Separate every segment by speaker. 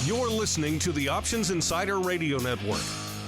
Speaker 1: You're listening to the Options Insider Radio Network.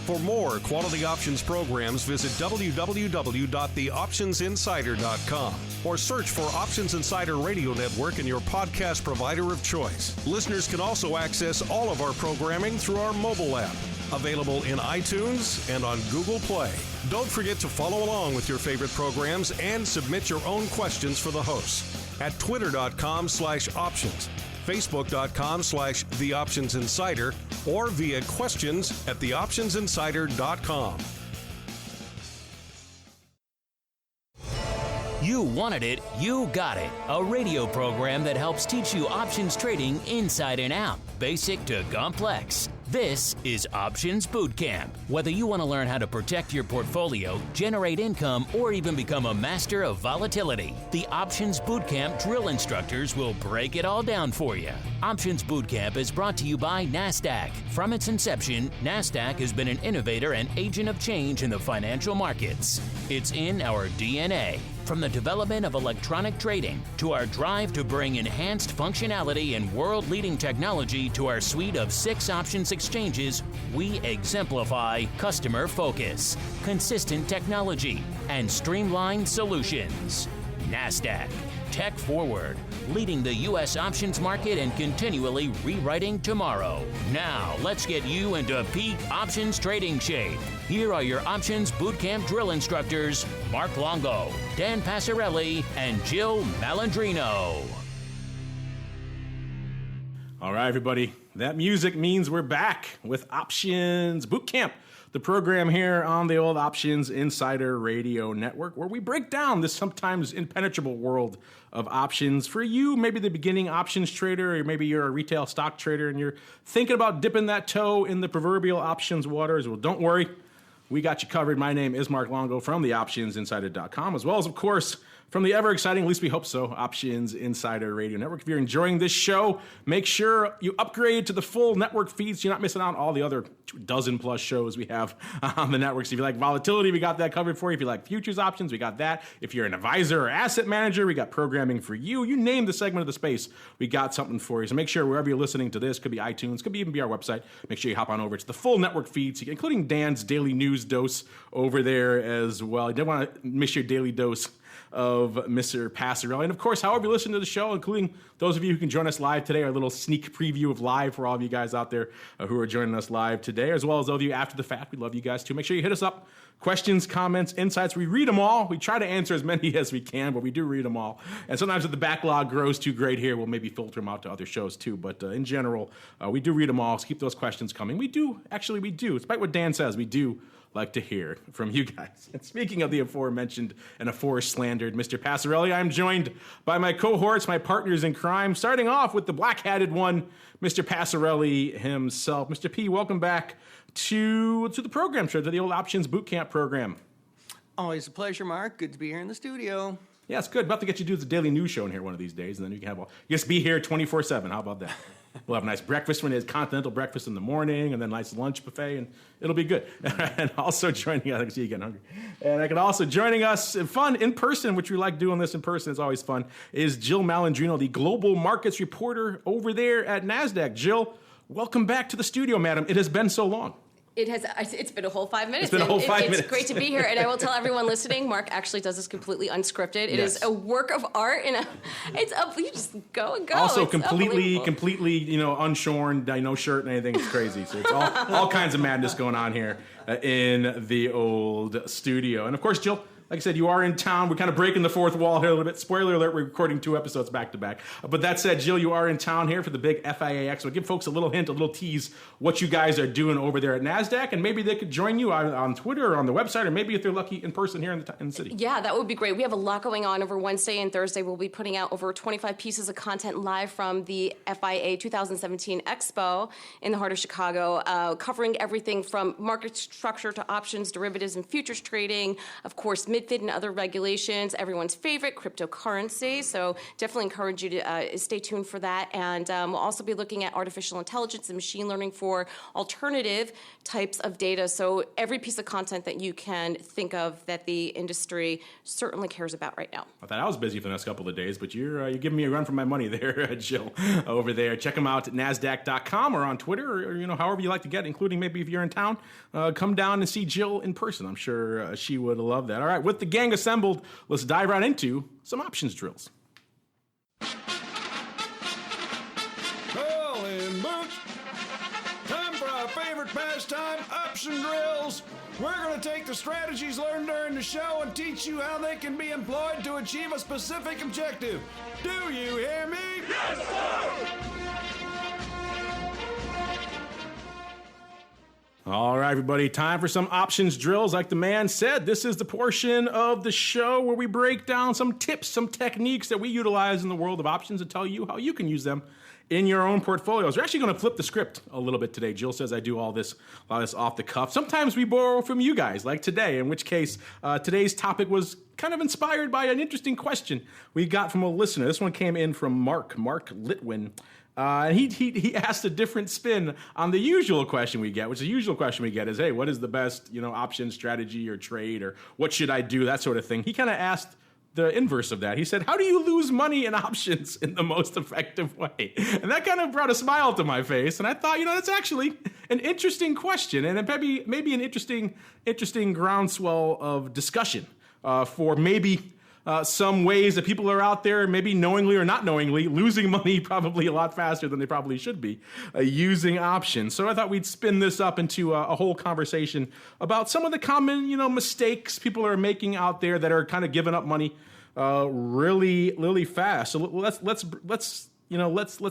Speaker 1: For more quality options programs, visit www.theoptionsinsider.com or search for Options Insider Radio Network in your podcast provider of choice. Listeners can also access all of our programming through our mobile app, available in iTunes and on Google Play. Don't forget to follow along with your favorite programs and submit your own questions for the hosts at twitter.com/options, facebook.com/theoptionsinsider, or via questions at theoptionsinsider.com.
Speaker 2: You wanted it, you got it. A radio program that helps teach you options trading inside and out, basic to complex. This is Options Bootcamp. Whether you want to learn how to protect your portfolio, generate income, or even become a master of volatility, the Options Bootcamp drill instructors will break it all down for you. Options Bootcamp is brought to you by NASDAQ. From its inception, NASDAQ has been an innovator and agent of change in the financial markets. It's in our DNA. From the development of electronic trading to our drive to bring enhanced functionality and world-leading technology to our suite of 6 options exchanges, we exemplify customer focus, consistent technology, and streamlined solutions. NASDAQ, tech forward, leading the U.S. options market and continually rewriting tomorrow. Now, let's get you into peak options trading shape. Here are your Options Bootcamp drill instructors, Mark Longo, Dan Passarelli, and Jill Malandrino.
Speaker 3: All right, everybody. That music means we're back with Options Bootcamp, the program here on the old Options Insider Radio Network, where we break down this sometimes impenetrable world of options for you, maybe the beginning options trader, or maybe you're a retail stock trader and you're thinking about dipping that toe in the proverbial options waters. Well, don't worry. We got you covered. My name is Mark Longo from theoptionsinsider.com, as well as, of course, from the ever-exciting, at least we hope so, Options Insider Radio Network. If you're enjoying this show, make sure you upgrade to the full network feed so you're not missing out on all the other dozen-plus shows we have on the network. So if you like volatility, we got that covered for you. If you like futures options, we got that. If you're an advisor or asset manager, we got programming for you. You name the segment of the space, we got something for you. So make sure wherever you're listening to this, could be iTunes, could even be our website, make sure you hop on over to the full network feed, including Dan's daily news dose over there as well. You don't want to miss your daily dose of Mr. Passarelli. And of course, however you listen to the show, including those of you who can join us live today, our little sneak preview of live for all of you guys out there who are joining us live today, as well as those of you after the fact. We love you guys too. Make sure you hit us up. Questions, comments, insights. We read them all. We try to answer as many as we can, but we do read them all. And sometimes if the backlog grows too great here, we'll maybe filter them out to other shows too. But in general, we do read them all. So keep those questions coming. We do. Despite what Dan says, we do like to hear from you guys. And speaking of the aforementioned and aforeslandered Mr. Passarelli, I'm joined by my cohorts, my partners in crime, starting off with the black-hatted one, Mr. Passarelli himself. Mr. P, welcome back to the program, to the old Options Bootcamp program.
Speaker 4: Always a pleasure, Mark. Good to be here in the studio.
Speaker 3: Yeah, it's good. About to get you to do the daily news show in here one of these days, and then you can just be here 24/7. How about that? We'll have a nice breakfast when there's continental breakfast in the morning, and then nice lunch buffet, and it'll be good. And also joining us, I can see you getting hungry. And I can also joining us fun in person, which we like doing this in person. It's always fun. Is Jill Malandrino, the global markets reporter over there at NASDAQ. Jill, welcome back to the studio, madam. It has been so long.
Speaker 5: It's been a whole 5 minutes.
Speaker 3: It's been a whole 5 minutes.
Speaker 5: It's great to be here, and I will tell everyone listening, Mark actually does this completely unscripted. It is a work of art, and it's up. You just go and go.
Speaker 3: Also,
Speaker 5: it's
Speaker 3: completely, unshorn, no shirt and anything. It's crazy. So it's all kinds of madness going on here in the old studio. And of course, Jill, like I said, you are in town. We're kind of breaking the fourth wall here a little bit. Spoiler alert, we're recording 2 episodes back to back. But that said, Jill, you are in town here for the big FIAX. So give folks a little hint, a little tease what you guys are doing over there at NASDAQ. And maybe they could join you on Twitter or on the website, or maybe if they're lucky in person here in the city.
Speaker 5: Yeah, that would be great. We have a lot going on over Wednesday and Thursday. We'll be putting out over 25 pieces of content live from the FIA 2017 Expo in the heart of Chicago, covering everything from market structure to options, derivatives, and futures trading. Of course, MiFID and other regulations, everyone's favorite, cryptocurrency. So definitely encourage you to stay tuned for that. And we'll also be looking at artificial intelligence and machine learning for alternative types of data. So every piece of content that you can think of that the industry certainly cares about right now.
Speaker 3: I thought I was busy for the next couple of days, but you're giving me a run for my money there, Jill, over there. Check them out at NASDAQ.com or on Twitter, or however you like to get, including maybe if you're in town, come down and see Jill in person. I'm sure she would love that. All right, with the gang assembled, let's dive right into some options drills.
Speaker 6: Calling Boot. Time for our favorite pastime, option drills. We're going to take the strategies learned during the show and teach you how they can be employed to achieve a specific objective. Do you hear me? Yes, sir!
Speaker 3: All right, everybody, time for some options drills. Like the man said, this is the portion of the show where we break down some tips, some techniques that we utilize in the world of options and tell you how you can use them in your own portfolios. We're actually going to flip the script a little bit today. Jill says I do all this off the cuff. Sometimes we borrow from you guys, like today, in which case today's topic was kind of inspired by an interesting question we got from a listener. This one came in from MarkLitwin. He asked a different spin on the usual question we get, which the usual question we get is, hey, what is the best, option strategy or trade, or what should I do, that sort of thing. He kind of asked the inverse of that. He said, how do you lose money in options in the most effective way? And that kind of brought a smile to my face. And I thought, that's actually an interesting question, and maybe an interesting groundswell of discussion for maybe some ways that people are out there, maybe knowingly or not knowingly, losing money probably a lot faster than they probably should be using options. So I thought we'd spin this up into a whole conversation about some of the common, mistakes people are making out there that are kind of giving up money really, really fast. So let's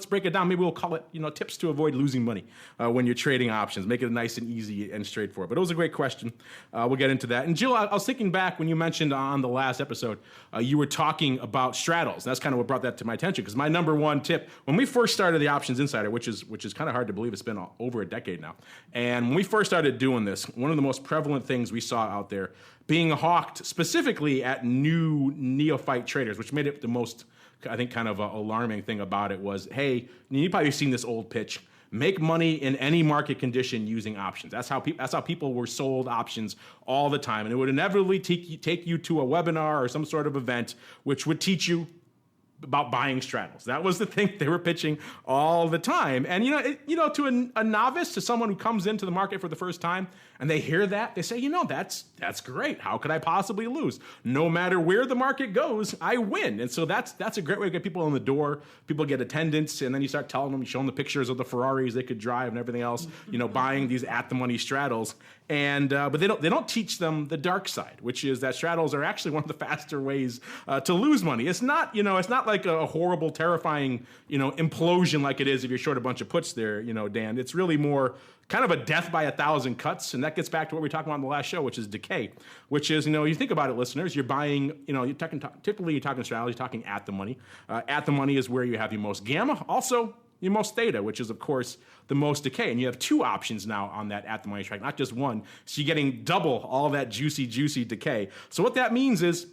Speaker 3: break it down. Maybe we'll call it, tips to avoid losing money when you're trading options. Make it nice and easy and straightforward. But it was a great question. We'll get into that. And Jill, I was thinking back when you mentioned on the last episode, you were talking about straddles. And that's kind of what brought that to my attention, because my number one tip, when we first started the Options Insider, which is kind of hard to believe, it's been over a decade now. And when we first started doing this, one of the most prevalent things we saw out there being hawked specifically at new neophyte traders, which made it the most, I think, kind of alarming thing about it was, hey, you've probably seen this old pitch: make money in any market condition using options. That's how people were sold options all the time, and it would inevitably take you to a webinar or some sort of event which would teach you about buying straddles. That was the thing they were pitching all the time. And to a novice, to someone who comes into the market for the first time, and they hear that, they say, that's great. How could I possibly lose? No matter where the market goes, I win. And so that's a great way to get people in the door. People get attendance, and then you start telling them, you show them the pictures of the Ferraris they could drive and everything else, buying these at the money straddles. And but they don't teach them the dark side, which is that straddles are actually one of the faster ways to lose money. It's not like a horrible, terrifying implosion like it is if you're short a bunch of puts there, Dan. It's really more kind of a death by 1,000 cuts, and that gets back to what we talked about in the last show, which is decay. Which is, you think about it, listeners, you're buying, typically you're talking straddles, you're talking at the money. At the money is where you have your most gamma, also your most theta, which is, of course, the most decay. And you have two options now on that at the money track, not just one. So you're getting double all that juicy decay. So what that means is,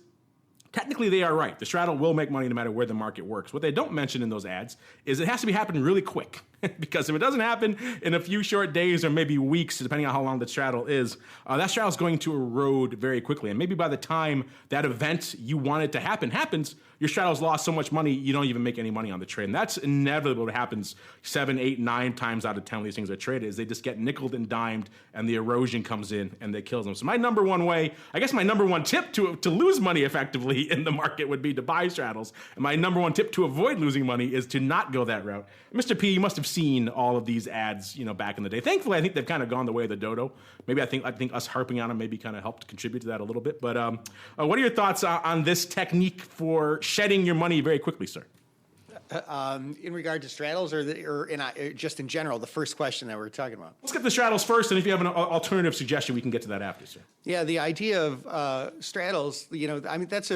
Speaker 3: technically, they are right. The straddle will make money no matter where the market works. What they don't mention in those ads is it has to be happening really quick. Because if it doesn't happen in a few short days or maybe weeks, depending on how long the straddle is, that straddle is going to erode very quickly. And maybe by the time that event you want it to happens, your straddle's lost so much money, you don't even make any money on the trade. And that's inevitable. It happens 7, 8, 9 times out of 10 when these things are traded, is they just get nickeled and dimed, and the erosion comes in and they kills them. So my number one tip to lose money effectively in the market would be to buy straddles. And my number one tip to avoid losing money is to not go that route. Mr. P, you must have seen all of these ads, back in the day. Thankfully, I think they've kind of gone the way of the dodo. Maybe I think us harping on them maybe kind of helped contribute to that a little bit. But what are your thoughts on this technique for shedding your money very quickly, sir?
Speaker 4: In regard to straddles, or just in general, the first question that we're talking about?
Speaker 3: Let's get the straddles first, and if you have an alternative suggestion, we can get to that after, sir.
Speaker 4: Yeah, the idea of straddles, that's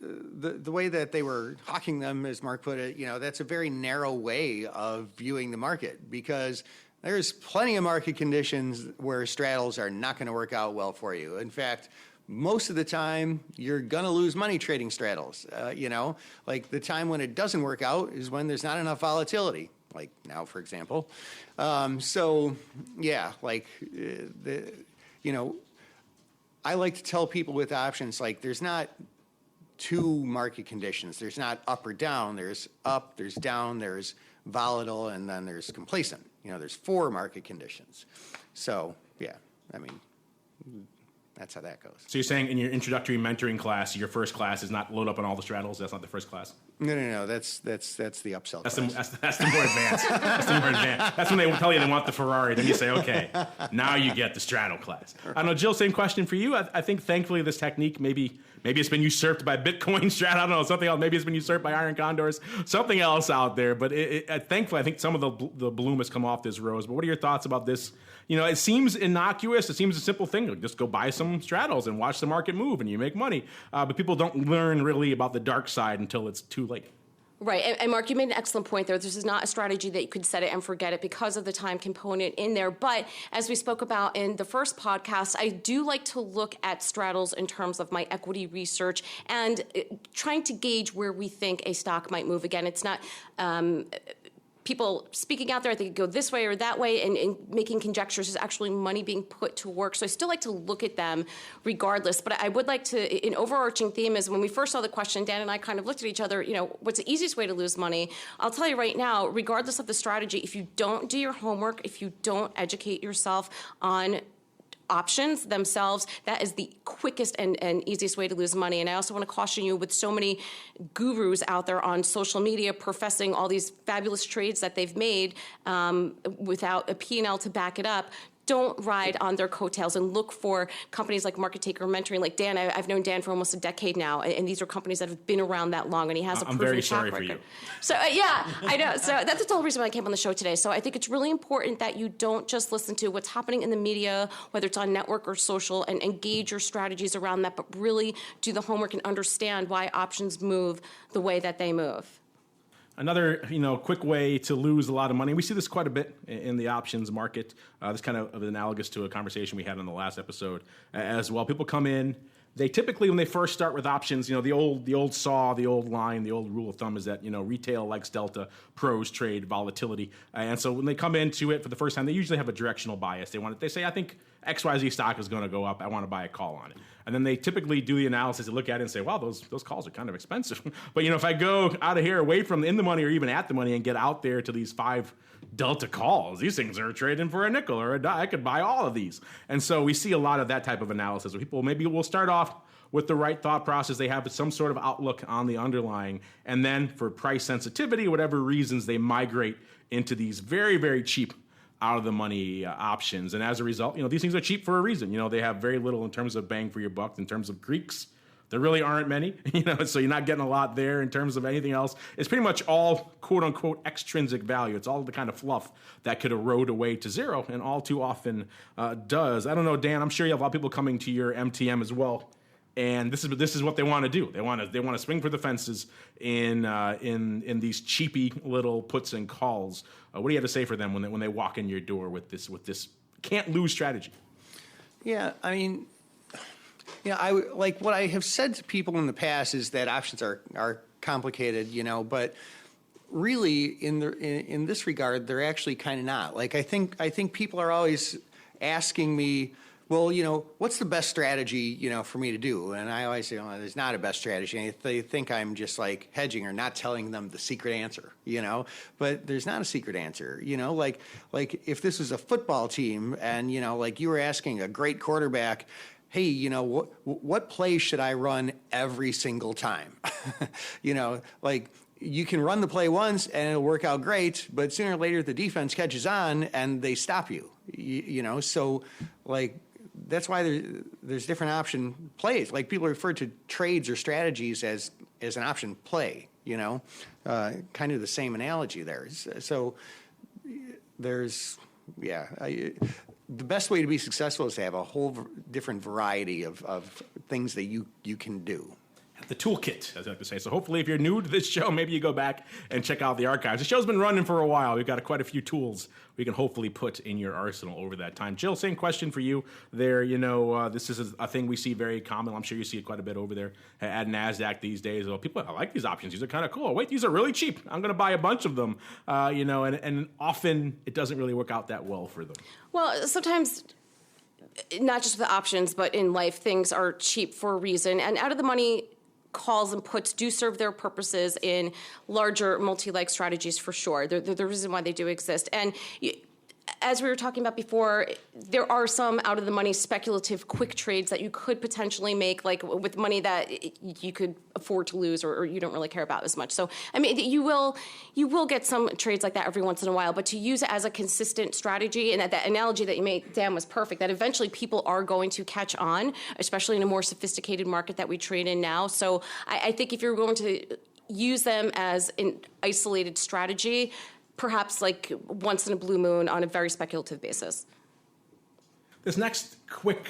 Speaker 4: the way that they were hawking them, as Mark put it, that's a very narrow way of viewing the market, because there's plenty of market conditions where straddles are not going to work out well for you. In fact, most of the time you're going to lose money trading straddles. Like the time when it doesn't work out is when there's not enough volatility, like now, for example. I like to tell people with options, like there's not two market conditions. There's not up or down. There's up, there's down, there's volatile, and then there's complacent. There's 4 market conditions. So, yeah, I mean, that's how that goes.
Speaker 3: So you're saying in your introductory mentoring class, your first class is not load up on all the straddles? That's not the first class?
Speaker 4: No. That's the upsell class.
Speaker 3: That's the more advanced. That's the more advanced. That's when they tell you they want the Ferrari. Then you say, okay, now you get the straddle class. I don't know, Jill, same question for you. I think thankfully this technique, maybe it's been usurped by Bitcoin strat. I don't know, something else. Maybe it's been usurped by iron condors, something else out there. But thankfully, I think some of the bloom has come off this rose. But what are your thoughts about this? It seems innocuous. It seems a simple thing. Like, just go buy some straddles and watch the market move, and you make money. But people don't learn really about the dark side until it's too late.
Speaker 5: Right, and Mark, you made an excellent point there. This is not a strategy that you could set it and forget it because of the time component in there. But as we spoke about in the first podcast, I do like to look at straddles in terms of my equity research and trying to gauge where we think a stock might move. Again, it's not people speaking out there, I think it go this way or that way, and making conjectures is actually money being put to work. So I still like to look at them regardless. But I would like to, an overarching theme is when we first saw the question, Dan and I kind of looked at each other, what's the easiest way to lose money? I'll tell you right now, regardless of the strategy, if you don't do your homework, if you don't educate yourself on options themselves, that is the quickest and easiest way to lose money. And I also want to caution you, with so many gurus out there on social media professing all these fabulous trades that they've made without a P&L to back it up, don't ride on their coattails and look for companies like Market Taker Mentoring. Like Dan, I've known Dan for almost a decade now, and these are companies that have been around that long, and he has a proven track record. I'm very sorry for you. So yeah, I know. So that's the whole reason why I came on the show today. So I think it's really important that you don't just listen to what's happening in the media, whether it's on network or social, and engage your strategies around that, but really do the homework and understand why options move the way that they move.
Speaker 3: Another, quick way to lose a lot of money. We see this quite a bit in the options market. This kind of analogous to a conversation we had on the last episode as well. People come in. They typically, when they first start with options, the old saw, the old line, the old rule of thumb is that, retail likes delta, pros trade volatility. And so when they come into it for the first time, they usually have a directional bias. They say, I think XYZ stock is going to go up. I want to buy a call on it. And then they typically do the analysis and look at it and say, wow, those calls are kind of expensive. But, if I go out of here away from in the money or even at the money and get out there to these 5 delta calls, these things are trading for a nickel or a dime. I could buy all of these. And so we see a lot of that type of analysis where people maybe will start off with the right thought process. They have some sort of outlook on the underlying. And then for price sensitivity, whatever reasons, they migrate into these very, very cheap out of the money options. And as a result, these things are cheap for a reason. They have very little in terms of bang for your buck. In terms of Greeks, there really aren't many, so you're not getting a lot there. In terms of anything else, it's pretty much all quote unquote extrinsic value. It's all the kind of fluff that could erode away to zero, and all too often does. I don't know, Dan, I'm sure you have a lot of people coming to your MTM as well. And this is what they want to do. They want to swing for the fences in these cheapy little puts and calls. What do you have to say for them when they walk in your door with this can't lose strategy?
Speaker 4: Yeah, I mean, like what I have said to people in the past is that options are complicated, but really in this regard they're actually kind of not. Like I think people are always asking me, well, what's the best strategy, for me to do? And I always say, well, there's not a best strategy. And they think I'm just like hedging or not telling them the secret answer, but there's not a secret answer, like if this was a football team and, like you were asking a great quarterback, hey, what play should I run every single time? Like you can run the play once and it'll work out great, but sooner or later the defense catches on and they stop you, so like, that's why there's different option plays. Like people refer to trades or strategies as an option play, kind of the same analogy there. So there's, the best way to be successful is to have a whole different variety of things that you can do.
Speaker 3: the toolkit, as I like to say. So hopefully if you're new to this show, maybe you go back and check out the archives. The show's been running for a while. We've got quite a few tools we can hopefully put in your arsenal over that time. Jill, same question for you there. This is a thing we see very common. I'm sure you see it quite a bit over there at NASDAQ these days. Oh, people, I like these options. These are kind of cool. Wait, these are really cheap. I'm going to buy a bunch of them, and often it doesn't really work out that well for them.
Speaker 5: Well, sometimes not just with the options, but in life, things are cheap for a reason. And out of the money calls and puts do serve their purposes in larger multi-leg strategies for sure. They're the reason why they do exist. And as we were talking about before, there are some out-of-the-money speculative quick trades that you could potentially make, like with money that you could afford to lose or you don't really care about as much. So, I mean, you will get some trades like that every once in a while, but to use it as a consistent strategy, and that analogy that you made, Dan, was perfect, that eventually people are going to catch on, especially in a more sophisticated market that we trade in now. So I think if you're going to use them as an isolated strategy, perhaps like once in a blue moon on a very speculative basis.
Speaker 3: This next quick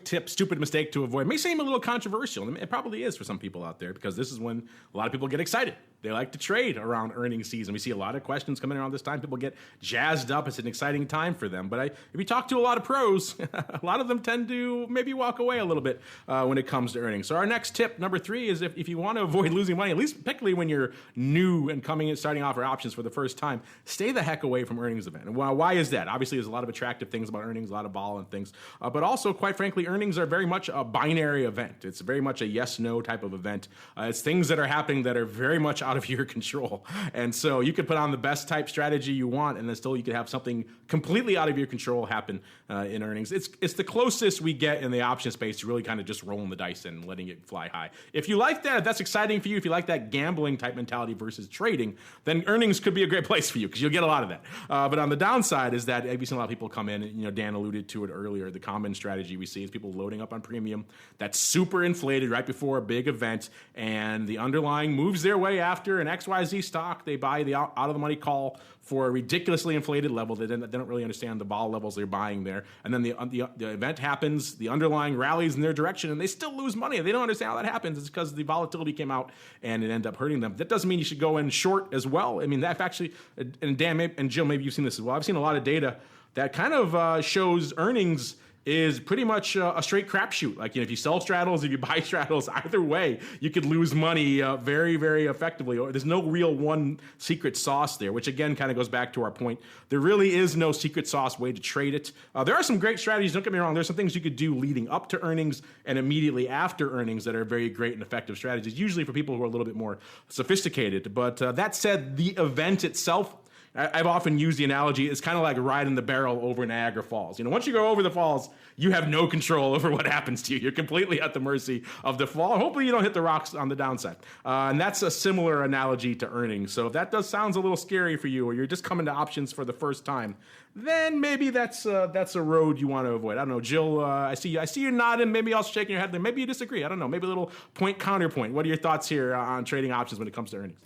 Speaker 3: tip, stupid mistake to avoid, may seem a little controversial, and it probably is for some people out there, because this is when a lot of people get excited. They like to trade around earnings season. We see a lot of questions coming around this time. People get jazzed up. It's an exciting time for them. But if you talk to a lot of pros, a lot of them tend to maybe walk away a little bit when it comes to earnings. So our next tip, number 3, is if you want to avoid losing money, at least particularly when you're new and starting off our options for the first time, stay the heck away from earnings event. And why is that? Obviously, there's a lot of attractive things about earnings, a lot of vol and things. But also, quite frankly, earnings are very much a binary event. It's very much a yes-no type of event. It's things that are happening that are very much out of your control. And so you could put on the best type strategy you want, and then still you could have something completely out of your control happen in earnings. It's the closest we get in the option space to really kind of just rolling the dice and letting it fly high. If you like that, if that's exciting for you, if you like that gambling type mentality versus trading, then earnings could be a great place for you because you'll get a lot of that. But on the downside is that we've seen a lot of people come in, and, Dan alluded to it earlier, the common strategy we see is people loading up on premium that's super inflated right before a big event, and the underlying moves their way after an XYZ stock. They buy the out-of-the-money call for a ridiculously inflated level. They don't really understand the vol levels they're buying there. And then the event happens, the underlying rallies in their direction, and they still lose money. They don't understand how that happens. It's because the volatility came out and it ended up hurting them. That doesn't mean you should go in short as well. I mean, that actually, and Dan and Jill, maybe you've seen this as well. I've seen a lot of data that kind of shows earnings is pretty much a straight crapshoot. Like, if you sell straddles, if you buy straddles, either way, you could lose money very, very effectively. There's no real one secret sauce there, which again kind of goes back to our point. There really is no secret sauce way to trade it. There are some great strategies, don't get me wrong. There's some things you could do leading up to earnings and immediately after earnings that are very great and effective strategies, usually for people who are a little bit more sophisticated. But that said, the event itself, I've often used the analogy, it's kind of like riding the barrel over Niagara Falls. Once you go over the falls, you have no control over what happens to you. You're completely at the mercy of the fall. Hopefully you don't hit the rocks on the downside. And that's a similar analogy to earnings. So if that sounds a little scary for you, or you're just coming to options for the first time, then maybe that's a road you want to avoid. I don't know, Jill, I see you nodding. Maybe also shaking your head. Maybe you disagree. I don't know. Maybe a little point counterpoint. What are your thoughts here on trading options when it comes to earnings?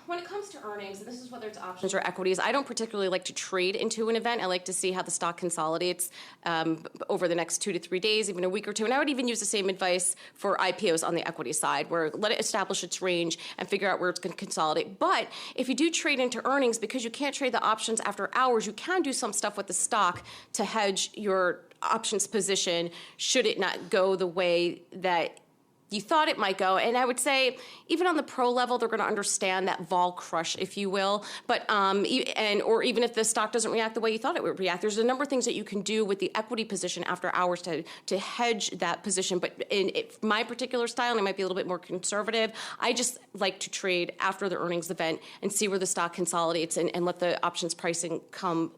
Speaker 5: When it comes to earnings, and this is whether it's options or equities, I don't particularly like to trade into an event. I like to see how the stock consolidates over the next 2 to 3 days, even a week or two. And I would even use the same advice for IPOs on the equity side, where let it establish its range and figure out where it's going to consolidate. But if you do trade into earnings, because you can't trade the options after hours, you can do some stuff with the stock to hedge your options position should it not go the way that you thought it might go. And I would say even on the pro level, they're going to understand that vol crush, if you will. But or even if the stock doesn't react the way you thought it would react, there's a number of things that you can do with the equity position after hours to hedge that position. But in my particular style, and I might be a little bit more conservative, I just like to trade after the earnings event and see where the stock consolidates and let the options pricing come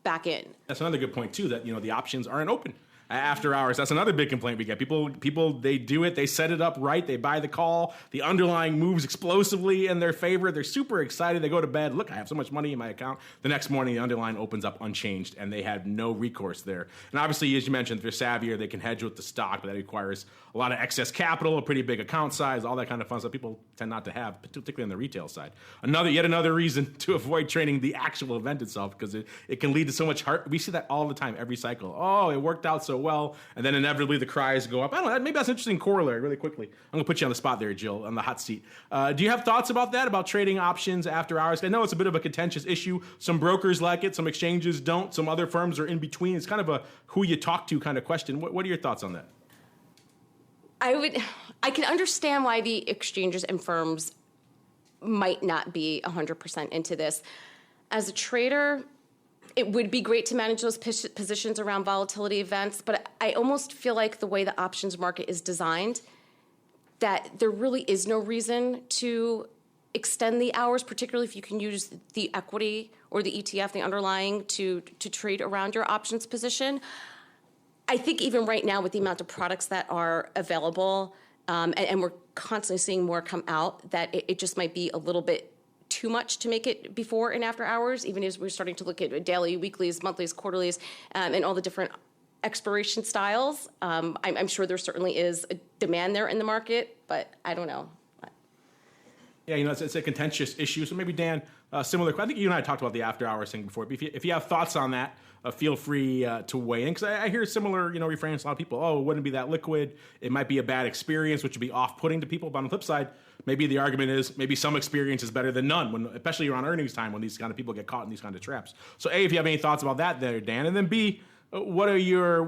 Speaker 5: back in.
Speaker 3: That's another good point too, that the options aren't open after hours. That's another big complaint we get. People, they do it, they set it up right, they buy the call, the underlying moves explosively in their favor, they're super excited, they go to bed, look, I have so much money in my account. The next morning, the underlying opens up unchanged, and they have no recourse there. And obviously, as you mentioned, if they're savvier, they can hedge with the stock, but that requires a lot of excess capital, a pretty big account size, all that kind of fun stuff people tend not to have, particularly on the retail side. Yet another reason to avoid trading the actual event itself, because it can lead to so much we see that all the time, every cycle. Oh, it worked out so so well, and then inevitably the cries go up. I don't know, maybe that's an interesting corollary really quickly. I'm going to put you on the spot there, Jill, on the hot seat. Do you have thoughts about that, about trading options after hours? I know it's a bit of a contentious issue. Some brokers like it, some exchanges don't, some other firms are in between. It's kind of a who you talk to kind of question. What are your thoughts on that?
Speaker 5: I can understand why the exchanges and firms might not be 100% into this. As a trader, it would be great to manage those positions around volatility events, but I almost feel like the way the options market is designed, that there really is no reason to extend the hours, particularly if you can use the equity or the ETF, the underlying, to trade around your options position. I think even right now with the amount of products that are available, and we're constantly seeing more come out, that it just might be a little bit too much to make it before and after hours, even as we're starting to look at daily, weeklies, monthlies, quarterlies, and all the different expiration styles. I'm sure there certainly is a demand there in the market, but I don't know.
Speaker 3: Yeah, it's a contentious issue. So maybe, Dan, similar. I think you and I talked about the after hours thing before. But if you have thoughts on that, feel free to weigh in. Because I hear similar, refrains from a lot of people. Oh, it wouldn't be that liquid. It might be a bad experience, which would be off-putting to people. But on the flip side, maybe the argument is maybe some experience is better than none, especially around earnings time when these kind of people get caught in these kind of traps. So A, if you have any thoughts about that there, Dan. And then B, what is your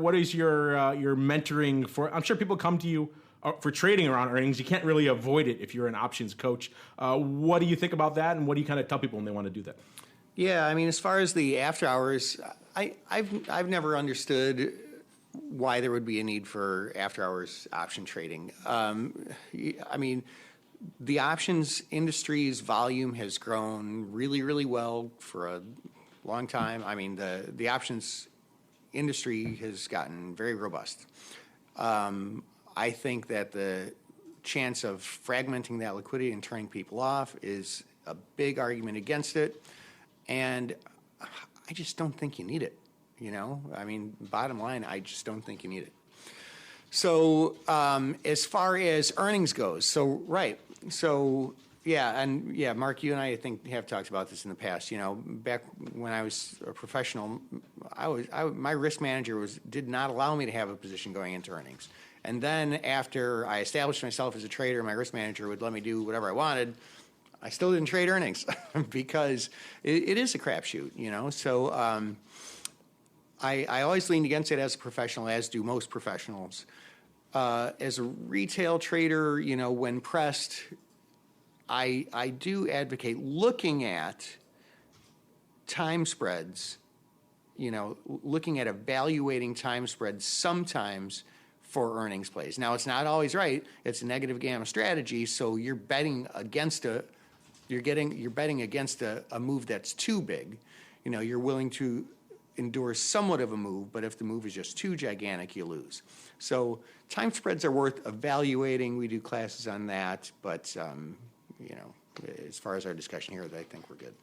Speaker 3: mentoring for? I'm sure people come to you for trading around earnings. You can't really avoid it if you're an options coach. What do you think about that, and what do you kind of tell people when they want to do that?
Speaker 4: Yeah, I mean, as far as the after hours, I've never understood why there would be a need for after hours option trading. I mean, the options industry's volume has grown really, really well for a long time. I mean, the options industry has gotten very robust. I think that the chance of fragmenting that liquidity and turning people off is a big argument against it. And I just don't think you need it, I mean, bottom line, I just don't think you need it. So as far as earnings goes, Mark, you and I think have talked about this in the past. Back when I was a professional, my risk manager did not allow me to have a position going into earnings. And then after I established myself as a trader, my risk manager would let me do whatever I wanted. I still didn't trade earnings because it is a crapshoot, So I always leaned against it as a professional, as do most professionals. As a retail trader, when pressed, I do advocate looking at time spreads, looking at evaluating time spreads sometimes for earnings plays. Now, it's not always right. It's a negative gamma strategy, so you're betting against a move that's too big. You're willing to endure somewhat of a move, but if the move is just too gigantic, you lose. So time spreads are worth evaluating. We do classes on that, but as far as our discussion here, I think we're good.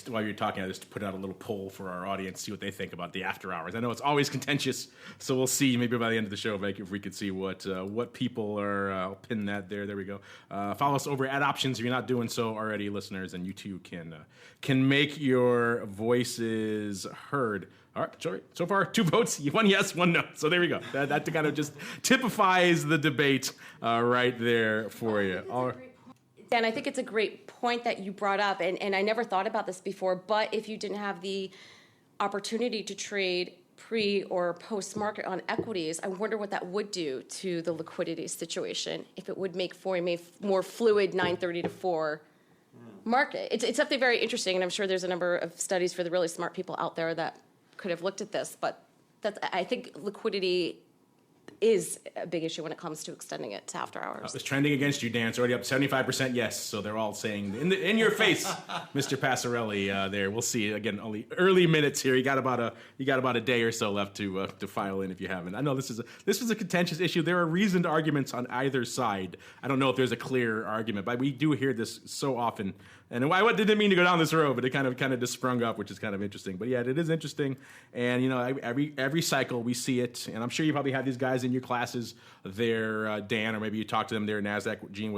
Speaker 3: While you're talking, I just put out a little poll for our audience, see what they think about the after hours. I know it's always contentious, so we'll see maybe by the end of the show if we could see what people are. I'll pin that there. There we go. Follow us over at Options if you're not doing so already, listeners, and you too can make your voices heard. All right, sorry. So far, 2 votes, 1 yes, 1 no. So there we go. That kind of just typifies the debate right there for you. All right.
Speaker 5: Dan, I think it's a great point that you brought up, and I never thought about this before, but if you didn't have the opportunity to trade pre or post-market on equities, I wonder what that would do to the liquidity situation, if it would make for a more fluid 9:30 to 4 market. It's something very interesting, and I'm sure there's a number of studies for the really smart people out there that could have looked at this, but I think liquidity is a big issue when it comes to extending it to after hours.
Speaker 3: It's trending against you, Dan. It's already up 75% yes, so they're all saying in your face, Mr. Passarelli. There, we'll see. Again, only early minutes here. You got about a day or so left to file in if you haven't. I know this was a contentious issue. There are reasoned arguments on either side. I don't know if there's a clear argument, but we do hear this so often. And I didn't mean to go down this road, but it kind of just sprung up, which is kind of interesting. But yeah, it is interesting. And every cycle we see it. And I'm sure you probably have these guys in your classes there, Dan, or maybe you talked to them there, NASDAQ, Gene,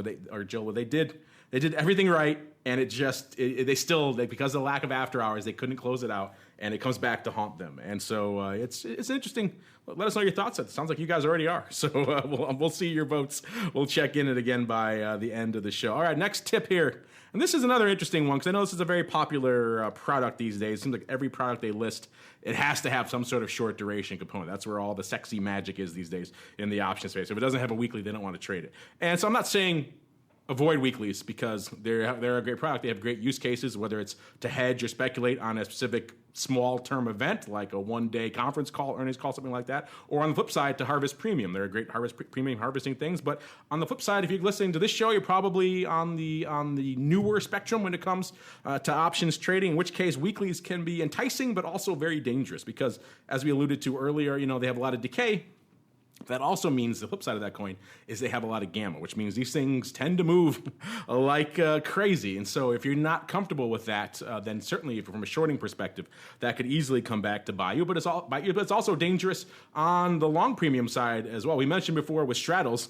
Speaker 3: Jill, where they did everything right, and because of the lack of after hours, they couldn't close it out, and it comes back to haunt them. And so it's interesting. Let us know your thoughts. It sounds like you guys already are. So we'll see your votes. We'll check in it again by the end of the show. All right, next tip here. And this is another interesting one because I know this is a very popular product these days. It seems like every product they list, it has to have some sort of short duration component. That's where all the sexy magic is these days in the option space. If it doesn't have a weekly, they don't want to trade it. And so I'm not saying avoid weeklies because they're a great product. They have great use cases, whether it's to hedge or speculate on a specific small-term event, like a one-day conference call, earnings call, something like that. Or on the flip side, to harvest premium. They're a great premium harvesting things. But on the flip side, if you're listening to this show, you're probably on the newer spectrum when it comes to options trading, in which case weeklies can be enticing but also very dangerous because, as we alluded to earlier, they have a lot of decay. That also means the flip side of that coin is they have a lot of gamma, which means these things tend to move like crazy. And so if you're not comfortable with that, then certainly from a shorting perspective, that could easily come back to buy you. But it's also dangerous on the long premium side as well. We mentioned before with straddles,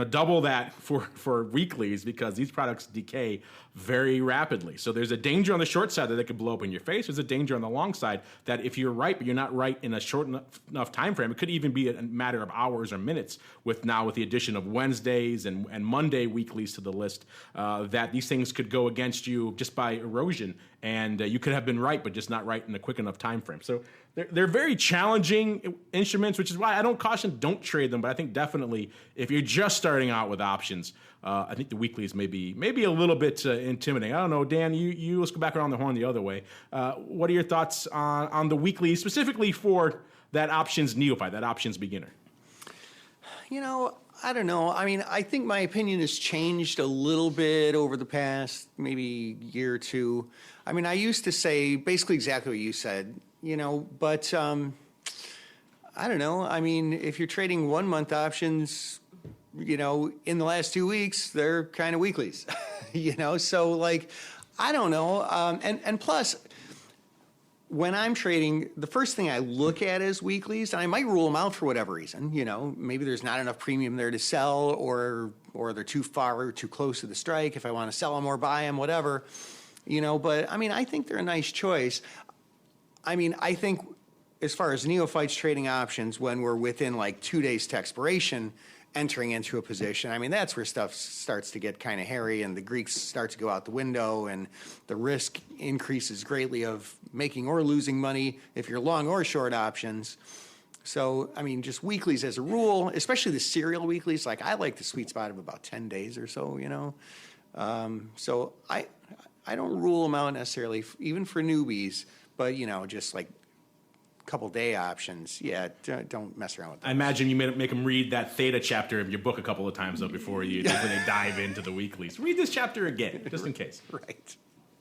Speaker 3: double that for weeklies because these products decay very rapidly. So there's a danger on the short side that they could blow up in your face. There's a danger on the long side that if you're right, but you're not right in a short enough time frame, it could even be a matter of hours or minutes with the addition of Wednesdays and Monday weeklies to the list, that these things could go against you just by erosion. And you could have been right, but just not right in a quick enough time frame. So they're very challenging instruments, which is why I don't trade them. But I think definitely if you're just starting out with options, I think the weeklies may be a little bit intimidating. I don't know, Dan. You let's go back around the horn the other way. What are your thoughts on the weeklies specifically for that options neophyte, that options beginner?
Speaker 4: I don't know. I mean, I think my opinion has changed a little bit over the past maybe year or two. I mean, I used to say basically exactly what you said, but I don't know. I mean, if you're trading 1 month options, in the last 2 weeks, they're kind of weeklies, so I don't know. And plus, when I'm trading, the first thing I look at is weeklies, and I might rule them out for whatever reason. Maybe there's not enough premium there to sell, or they're too far or too close to the strike. If I want to sell them or buy them, whatever. But I mean, I think they're a nice choice. I mean, I think as far as neophytes trading options, when we're within 2 days to expiration, entering into a position, I mean, that's where stuff starts to get kind of hairy and the Greeks start to go out the window and the risk increases greatly of making or losing money if you're long or short options. So, I mean, just weeklies as a rule, especially the serial weeklies, I like the sweet spot of about 10 days or so, So I don't rule them out necessarily, even for newbies, but, just couple day options, don't mess around with those.
Speaker 3: I imagine you make them read that theta chapter of your book a couple of times though before they dive into the weeklies. Read this chapter again, just in case.
Speaker 4: Right.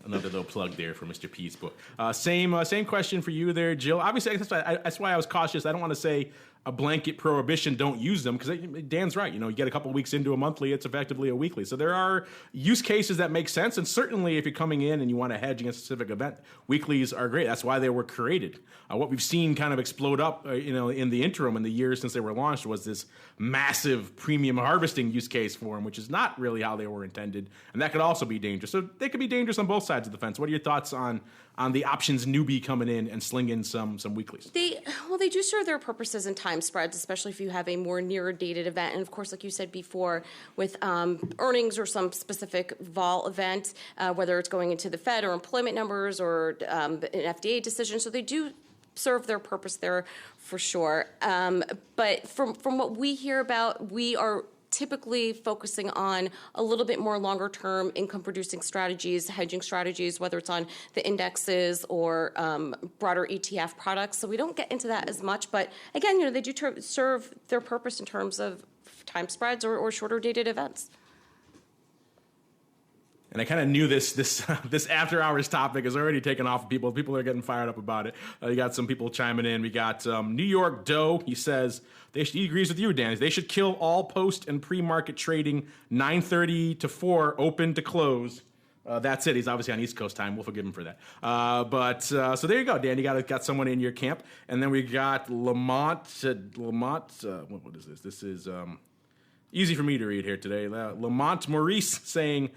Speaker 3: Another little plug there for Mr. P's book. Same question for you there, Jill. Obviously, that's why I was cautious. I don't want to say a blanket prohibition, don't use them, because Dan's right. You get a couple of weeks into a monthly, it's effectively a weekly. So there are use cases that make sense, and certainly if you're coming in and you want to hedge against a specific event, weeklies are great. That's why they were created. What we've seen kind of explode up, in the interim, in the years since they were launched, was this massive premium harvesting use case for them, which is not really how they were intended, and that could also be dangerous. So they could be dangerous on both sides of the fence. What are your thoughts on the options newbie coming in and slinging some weeklies?
Speaker 5: They do serve their purposes in time spreads, especially if you have a more nearer dated event. And of course, like you said before, with earnings or some specific vol event, whether it's going into the Fed or employment numbers or an FDA decision. So they do serve their purpose there for sure. But from what we hear about, we are typically focusing on a little bit more longer term income producing strategies, hedging strategies, whether it's on the indexes or broader ETF products. So we don't get into that as much, but again, they do serve their purpose in terms of time spreads or shorter dated events.
Speaker 3: And I kind of knew this after hours topic is already taken off of people. People are getting fired up about it. You got some people chiming in. We got New York Doe. He says he agrees with you, Dan. They should kill all post and pre-market trading 9:30 to 4, open to close. That's it. He's obviously on East Coast time. We'll forgive him for that. So there you go, Dan. You got someone in your camp. And then we got Lamont. What is this? This is easy for me to read here today. Lamont Maurice saying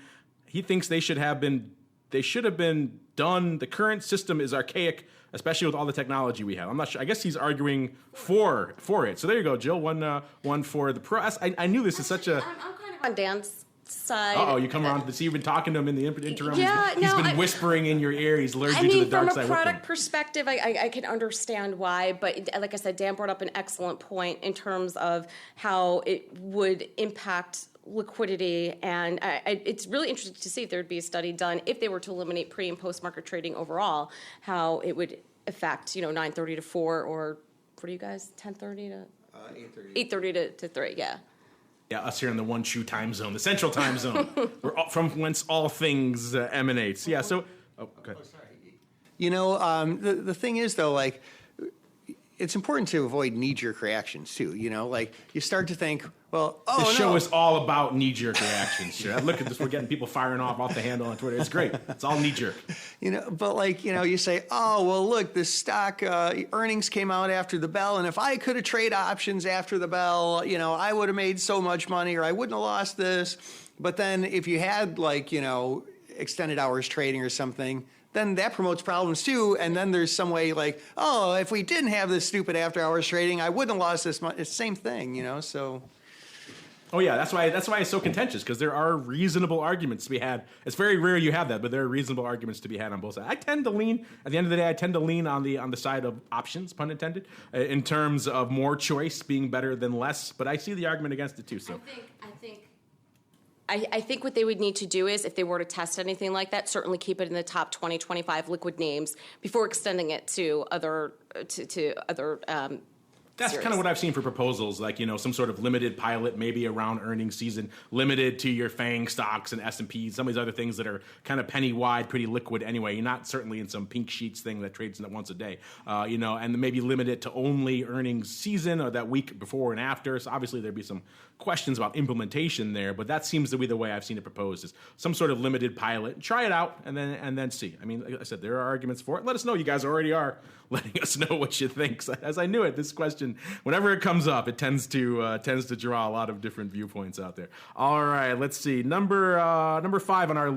Speaker 3: he thinks they should have been they should have been done. The current system is archaic, especially with all the technology we have. I'm not sure. I guess he's arguing for it. So there you go, Jill. One for the pro. I knew this is such a.
Speaker 5: I'm kind of on Dan's side.
Speaker 3: Oh, you come around. So you've been talking to him in the interim.
Speaker 5: Yeah,
Speaker 3: he's been whispering in your ear. He's lured you to the dark side.
Speaker 5: From a product perspective, I can understand why. But like I said, Dan brought up an excellent point in terms of how it would impact liquidity, and it's really interesting to see if there would be a study done if they were to eliminate pre and post market trading overall, how it would affect 9:30 to 4, or what are you guys, 10:30 to 8:30 to 3, yeah.
Speaker 3: Yeah, us here in the one true time zone, the central time zone, from whence all things emanates. Yeah, so okay.
Speaker 4: The thing is though, like, it's important to avoid knee-jerk reactions too. Like you start to think, well,
Speaker 3: this show is all about knee-jerk reactions. Sure. Look at this, we're getting people firing off the handle on Twitter. It's great. It's all knee-jerk.
Speaker 4: But like, you say, oh, well, look, this stock earnings came out after the bell, and if I could have traded options after the bell, I would have made so much money, or I wouldn't have lost this. But then if you had like, extended hours trading or something, then that promotes problems too. And then there's some way like, oh, if we didn't have this stupid after hours trading, I wouldn't have lost this much. It's the same thing, so.
Speaker 3: Oh yeah, that's why it's so contentious, because there are reasonable arguments to be had. It's very rare you have that, but there are reasonable arguments to be had on both sides. I tend to lean, at the end of the day, on the side of options, pun intended, in terms of more choice being better than less. But I see the argument against it too. So
Speaker 5: I think what they would need to do is, if they were to test anything like that, certainly keep it in the top 20, 25 liquid names before extending it to other
Speaker 3: That's kind of what I've seen for proposals, like, some sort of limited pilot, maybe around earnings season, limited to your FANG stocks and S&Ps, some of these other things that are kind of penny wide, pretty liquid anyway. You're not certainly in some pink sheets thing that trades in it once a day, and maybe limited to only earnings season or that week before and after. So obviously there'd be some questions about implementation there, but that seems to be the way I've seen it proposed, is some sort of limited pilot. Try it out and then see. I mean, like I said, there are arguments for it. Let us know. You guys already are letting us know what you think. So, as I knew it, this question, whenever it comes up, it tends to draw a lot of different viewpoints out there. All right, let's see. Number 5 on our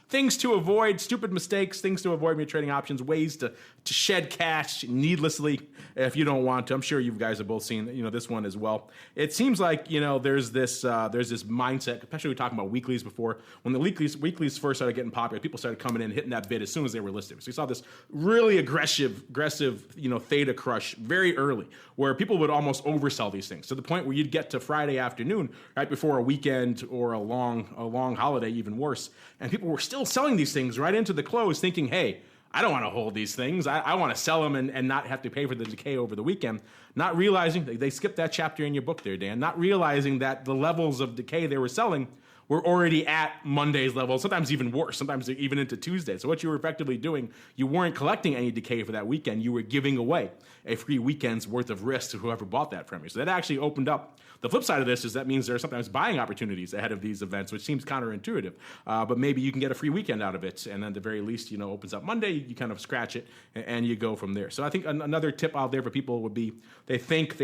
Speaker 3: things to avoid, stupid mistakes, things to avoid when you're trading options, ways to shed cash needlessly if you don't want to. I'm sure you guys have both seen this one as well. It seems like there's this mindset, especially we were talking about weeklies before. When the weeklies first started getting popular, people started coming in hitting that bid as soon as they were listed. So you saw this really aggressive theta crush very early, where people would almost oversell these things to the point where you'd get to Friday afternoon right before a weekend or a long holiday, even worse, and people were still selling these things right into the close, thinking, hey, I don't want to hold these things. I want to sell them and not have to pay for the decay over the weekend. Not realizing, they skipped that chapter in your book there, Dan, not realizing that the levels of decay they were selling were already at Monday's level, sometimes even worse, sometimes even into Tuesday. So what you were effectively doing, you weren't collecting any decay for that weekend. You were giving away a free weekend's worth of risk to whoever bought that from you. So that actually opened up. The flip side of this is that means there are sometimes buying opportunities ahead of these events, which seems counterintuitive. But maybe you can get a free weekend out of it, and then at the very least, opens up Monday, you kind of scratch it, and you go from there. So I think another tip out there for people would be, they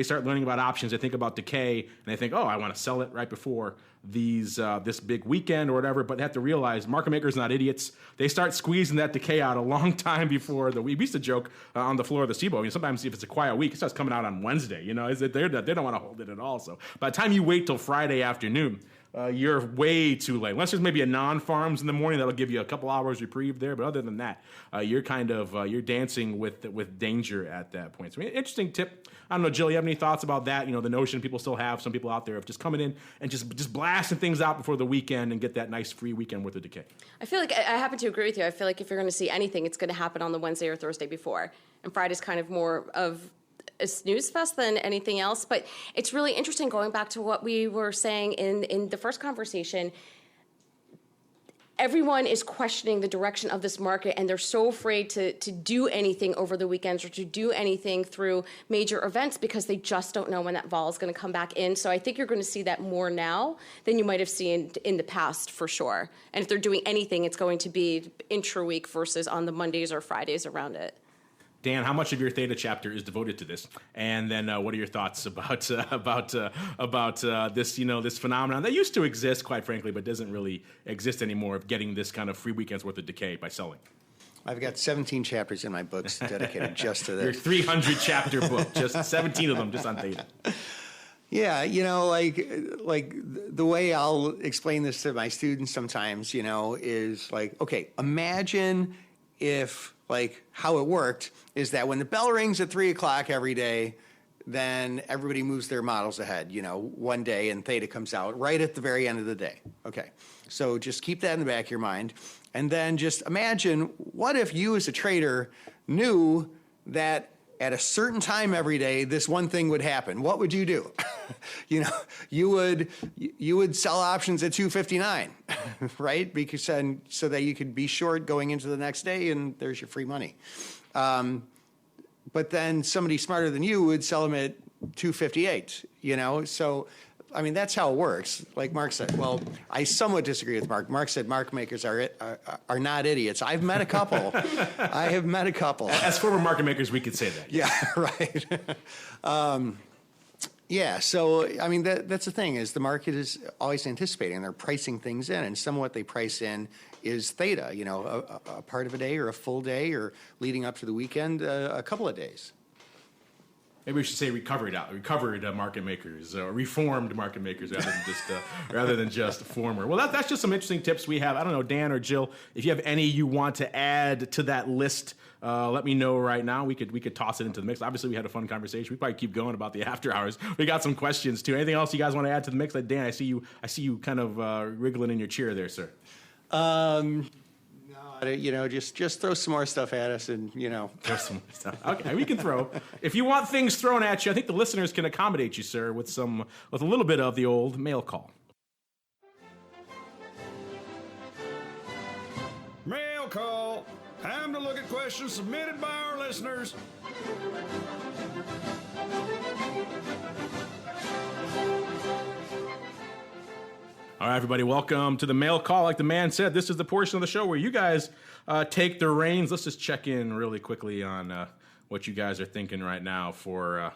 Speaker 3: start learning about options, they think about decay, and they think, oh, I want to sell it right before this big weekend or whatever, but they have to realize market makers are not idiots. They start squeezing that decay out a long time before we used to joke on the floor of the SIBO. Sometimes if it's a quiet week, it starts coming out on Wednesday. They don't want to hold it at all. So by the time you wait till Friday afternoon, you're way too late. Unless there's maybe a non-farms in the morning that'll give you a couple hours reprieve there, but other than that, you're kind of you're dancing with danger at that point. So interesting tip. I don't know, Jill, you have any thoughts about that? The notion people still have, some people out there, of just coming in and just blasting things out before the weekend and get that nice free weekend worth of decay.
Speaker 5: I feel like I happen to agree with you. I feel like if you're going to see anything, it's going to happen on the Wednesday or Thursday before, and Friday's kind of more of a snooze fest than anything else. But it's really interesting, going back to what we were saying in the first conversation. Everyone is questioning the direction of this market, and they're so afraid to do anything over the weekends or to do anything through major events because they just don't know when that vol is going to come back in. So I think you're going to see that more now than you might have seen in the past, for sure. And if they're doing anything, it's going to be intra-week versus on the Mondays or Fridays around it.
Speaker 3: Dan, how much of your theta chapter is devoted to this? And then, what are your thoughts about this? This phenomenon that used to exist, quite frankly, but doesn't really exist anymore, of getting this kind of free weekend's worth of decay by selling.
Speaker 4: I've got 17 chapters in my books dedicated just to this.
Speaker 3: Your 300 chapter book, just 17 of them just on theta.
Speaker 4: Yeah, like the way I'll explain this to my students sometimes, is like, okay, imagine if, like, how it worked is that when the bell rings at 3 o'clock every day, then everybody moves their models ahead, one day, and theta comes out right at the very end of the day. Okay, so just keep that in the back of your mind. And then just imagine, what if you as a trader knew that at a certain time every day, this one thing would happen? What would you do? You would sell options at 259, right? Because so that you could be short going into the next day, and there's your free money. But then somebody smarter than you would sell them at 258. So. I mean, that's how it works. Like Mark said, well, I somewhat disagree with Mark. Mark said market makers are not idiots. I've met a couple. I have met a couple.
Speaker 3: As former market makers, we could say that.
Speaker 4: Yeah, right. Yeah, so, I mean, that's the thing, is the market is always anticipating. They're pricing things in, and some of what they price in is theta, a part of a day or a full day, or leading up to the weekend, a couple of days.
Speaker 3: Maybe we should say recovered market makers, reformed market makers, rather than just former. Well, that's just some interesting tips we have. I don't know, Dan or Jill, if you have any you want to add to that list, let me know right now. We could toss it into the mix. Obviously, we had a fun conversation. We probably keep going about the after hours. We got some questions too. Anything else you guys want to add to the mix? Dan, I see you kind of wriggling in your chair there, sir. Just throw some more stuff at us, and Throw some more stuff. Okay, we can throw. If you want things thrown at you, I think the listeners can accommodate you, sir, with a little bit of the old mail call.
Speaker 6: Mail call. Time to look at questions submitted by our listeners.
Speaker 3: All right, everybody, welcome to the mail call. Like the man said, this is the portion of the show where you guys take the reins. Let's just check in really quickly on what you guys are thinking right now for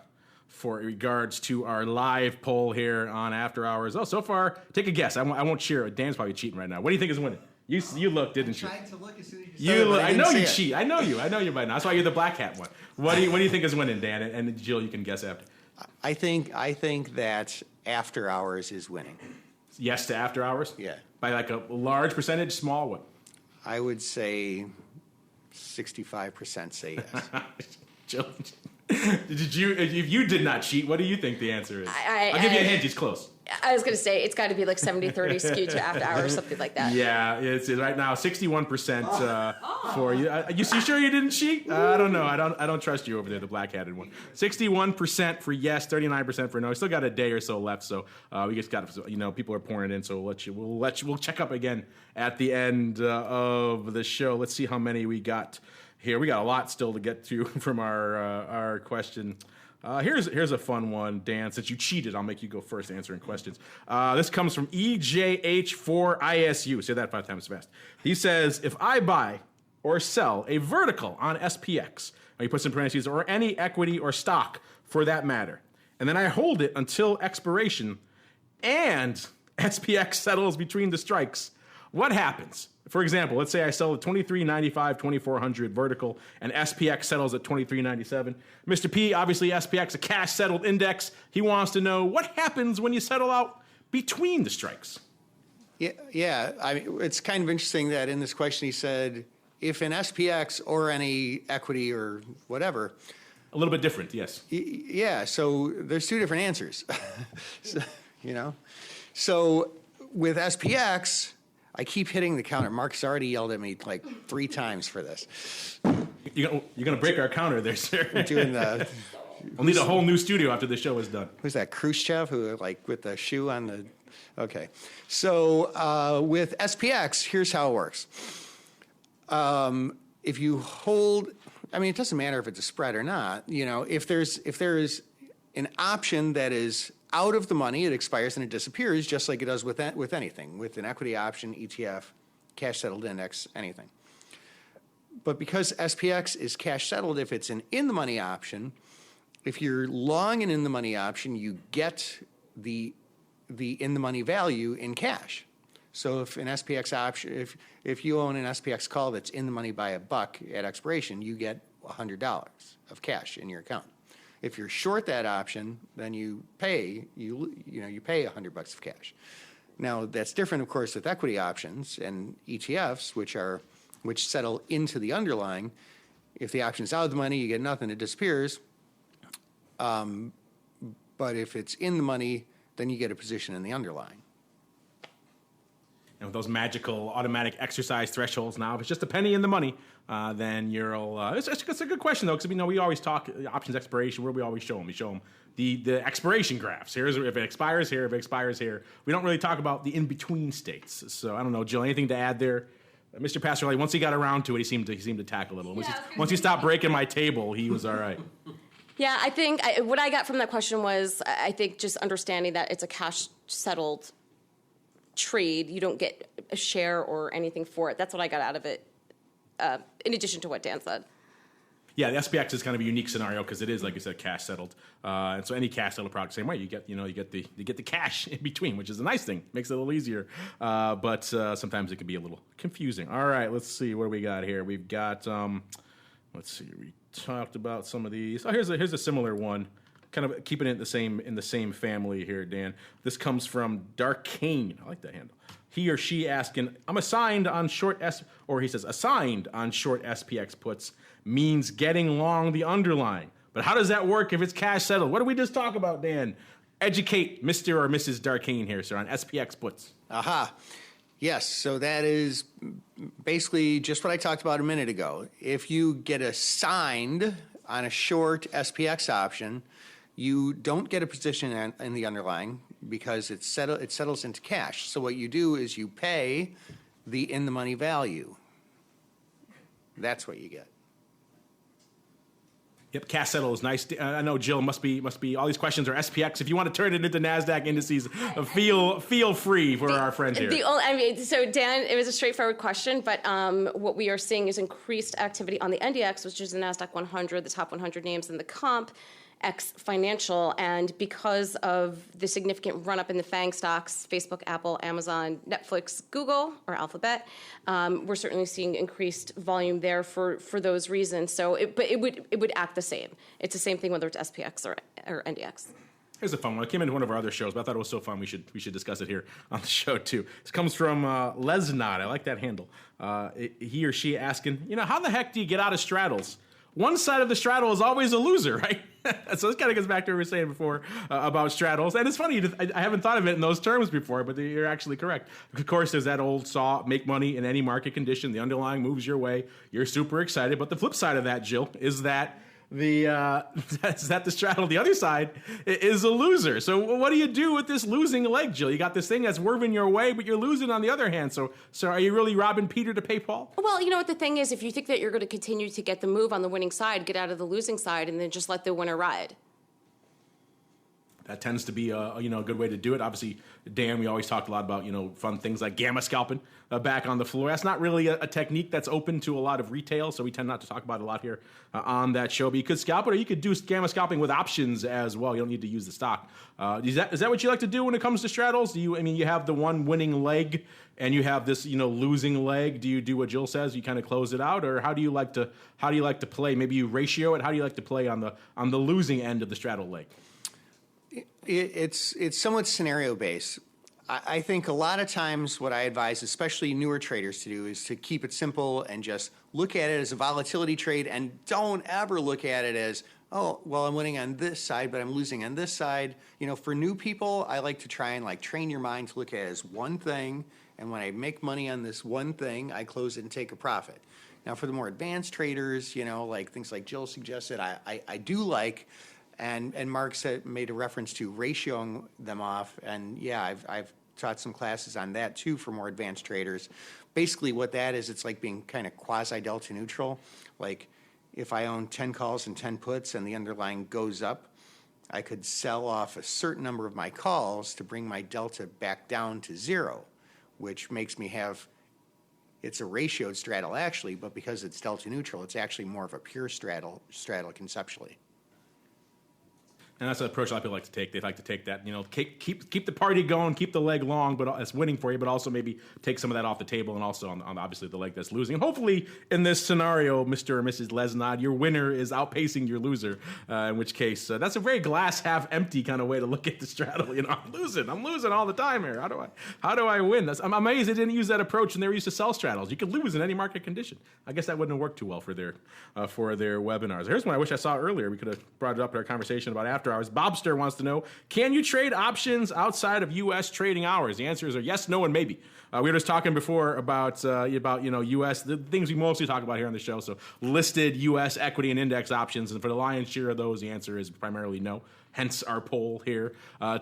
Speaker 3: regards to our live poll here on After Hours. Oh, so far, take a guess. I won't cheer. Dan's probably cheating right now. What do you think is winning? You looked, didn't you?
Speaker 4: I tried to look as soon as you started,
Speaker 3: I know you cheat. I know you by now. That's why you're the black hat one. What do you think is winning, Dan? And Jill, you can guess after.
Speaker 4: I think that After Hours is winning.
Speaker 3: Yes to After Hours?
Speaker 4: Yeah.
Speaker 3: By like a large percentage, small what?
Speaker 4: I would say 65% say yes.
Speaker 3: Jill, if you did not cheat, what do you think the answer is? I'll give you a hint. He's close.
Speaker 5: I was going to say it's got to be like 70-30 skewed to after hours, something like that.
Speaker 3: Yeah, it's right now 61% for you. You sure you didn't cheat? I don't know. I don't trust you over there, the black-hatted one. 61% for yes, 39% for no. We still got a day or so left, so we just got people are pouring in, so we'll check up again at the end of the show. Let's see how many we got here. We got a lot still to get to from our question. Here's a fun one, Dan. Since you cheated, I'll make you go first answering questions. This comes from EJH4ISU. Say that 5 times fast. He says, if I buy or sell a vertical on SPX, and he puts in parentheses, or any equity or stock for that matter, and then I hold it until expiration, and SPX settles between the strikes, what happens? For example, let's say I sell a 23.95, 2400 vertical, and SPX settles at 23.97. Mr. P, obviously SPX, a cash-settled index. He wants to know what happens when you settle out between the strikes.
Speaker 4: Yeah. I mean, it's kind of interesting that in this question he said, if an SPX or any equity or whatever.
Speaker 3: A little bit different, yes.
Speaker 4: Yeah, so there's two different answers. So with SPX, I keep hitting the counter. Mark's already yelled at me like 3 times for this.
Speaker 3: You're gonna break our counter there, sir.
Speaker 4: I'm doing the.
Speaker 3: We'll need a whole new studio after the show is done.
Speaker 4: Who's that? Khrushchev, who like with the shoe on the. Okay, so with SPX, here's how it works. If you hold, I mean, it doesn't matter if it's a spread or not. If there is an option that is out of the money, it expires and it disappears, just like it does with anything, with an equity option, ETF, cash settled index, anything. But because SPX is cash settled, if it's an in-the-money option, if you're long an in-the-money option, you get the in-the-money value in cash. So if an SPX option, if you own an SPX call that's in the money by $1 at expiration, you get $100 of cash in your account. If you're short that option, then you pay $100 of cash. Now that's different, of course, with equity options and ETFs, which settle into the underlying. If the option's out of the money, you get nothing; it disappears. But if it's in the money, then you get a position in the underlying.
Speaker 3: And with those magical automatic exercise thresholds now, if it's just a penny in the money, then it's a good question, though, because we always talk options expiration. Where we always show them? We show them the expiration graphs. Here's if it expires here, if it expires here. We don't really talk about the in-between states. So I don't know, Jill, anything to add there? Mr. Passarelli, once he got around to it, he seemed to tackle it a little. Once he stopped breaking my table, he was all right.
Speaker 5: Yeah, I think what I got from that question was, I think just understanding that it's a cash-settled trade. You don't get a share or anything for it. That's what I got out of it, in addition to what Dan said.
Speaker 3: Yeah, the SPX is kind of a unique scenario because it is, like you said, cash settled, and so any cash settled product, same way, you get the cash in between, which is a nice thing, makes it a little easier. But sometimes it can be a little confusing. All right, let's see what do we got here. We've got let's see, we talked about some of these. Oh, here's a similar one, kind of keeping it in the same family here, Dan. This comes from Darqane. I like that handle. He or she asking, I'm assigned on short assigned on short SPX puts means getting long the underlying. But how does that work if it's cash settled? What did we just talk about, Dan? Educate Mr. or Mrs. Darqane here, sir, on SPX puts.
Speaker 4: Aha. Yes, so that is basically just what I talked about a minute ago. If you get assigned on a short SPX option, you don't get a position in the underlying because it settles into cash. So what you do is you pay the in-the-money value. That's what you get.
Speaker 3: Yep, cash settle is nice. I know Jill must be. All these questions are SPX. If you want to turn it into NASDAQ indices, feel free for our friends here.
Speaker 5: So Dan, it was a straightforward question, but what we are seeing is increased activity on the NDX, which is the NASDAQ 100, the top 100 names in the comp, X Financial, and because of the significant run-up in the FANG stocks, Facebook, Apple, Amazon, Netflix, Google, or Alphabet, we're certainly seeing increased volume there for those reasons. So, but it would act the same. It's the same thing whether it's SPX or NDX.
Speaker 3: Here's a fun one. It came into one of our other shows, but I thought it was so fun we should discuss it here on the show too. This comes from Lesnod. I like that handle. He or she asking, how the heck do you get out of straddles? One side of the straddle is always a loser, right? So this kind of goes back to what we were saying before about straddles. And it's funny, I haven't thought of it in those terms before, but you're actually correct. Of course, there's that old saw, make money in any market condition. The underlying moves your way. You're super excited. But the flip side of that, Jill, is that the straddle, the other side, is a loser. So what do you do with this losing leg, Jill? You got this thing that's whirling your way, but you're losing on the other hand. So are you really robbing Peter to pay Paul?
Speaker 5: Well, you know what the thing is, if you think that you're going to continue to get the move on the winning side, get out of the losing side, and then just let the winner ride.
Speaker 3: That tends to be a good way to do it. Obviously, Dan, we always talked a lot about fun things like gamma scalping back on the floor. That's not really a technique that's open to a lot of retail, so we tend not to talk about it a lot here on that show. But you could scalp it, or you could do gamma scalping with options as well. You don't need to use the stock. Is that what you like to do when it comes to straddles? You have the one winning leg and you have this losing leg. Do you do what Jill says? You kind of close it out, or how do you like to play? Maybe you ratio it. How do you like to play on the losing end of the straddle leg?
Speaker 4: It's somewhat scenario based. I think a lot of times what I advise, especially newer traders, to do is to keep it simple and just look at it as a volatility trade, and don't ever look at it as, oh, well, I'm winning on this side, but I'm losing on this side. For new people, I like to try and train your mind to look at it as one thing, and when I make money on this one thing, I close it and take a profit. Now, for the more advanced traders, like things like Jill suggested, I do like. And Mark made a reference to ratioing them off, and yeah, I've taught some classes on that too for more advanced traders. Basically, what that is, it's like being kind of quasi delta neutral. Like if I own 10 calls and 10 puts, and the underlying goes up, I could sell off a certain number of my calls to bring my delta back down to zero, which makes me have it's a ratioed straddle actually, but because it's delta neutral, it's actually more of a pure straddle conceptually.
Speaker 3: And that's an approach a lot of people like to take. They like to take that, keep the party going, keep the leg long, but it's winning for you, but also maybe take some of that off the table and also on obviously the leg that's losing. And hopefully in this scenario, Mr. or Mrs. Lesnod, your winner is outpacing your loser, in which case that's a very glass half empty kind of way to look at the straddle. I'm losing all the time here. How do I win? I'm amazed they didn't use that approach when they were used to sell straddles. You could lose in any market condition. I guess that wouldn't have worked too well for their webinars. Here's one I wish I saw earlier. We could have brought it up in our conversation about after hours. Bobster wants to know, can you trade options outside of U.S. trading hours? The answers are yes, no, and maybe. We were just talking before about U.S., the things we mostly talk about here on the show. So listed U.S. equity and index options. And for the lion's share of those, the answer is primarily no. Hence our poll here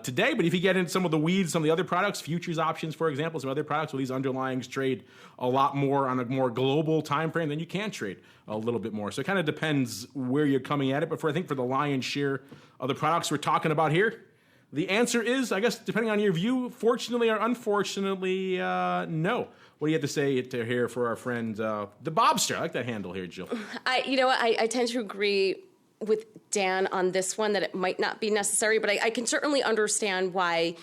Speaker 3: today. But if you get into some of the weeds, some of the other products, futures options, for example, some other products where these underlyings trade a lot more on a more global time frame, then you can trade a little bit more. So it kind of depends where you're coming at it. But I think for the lion's share of the products we're talking about here, the answer is, I guess, depending on your view, fortunately or unfortunately, no. What do you have to say here for our friend, the Bobster? I like that handle here, Jill.
Speaker 5: I tend to agree with Dan on this one, that it might not be necessary, but I can certainly understand why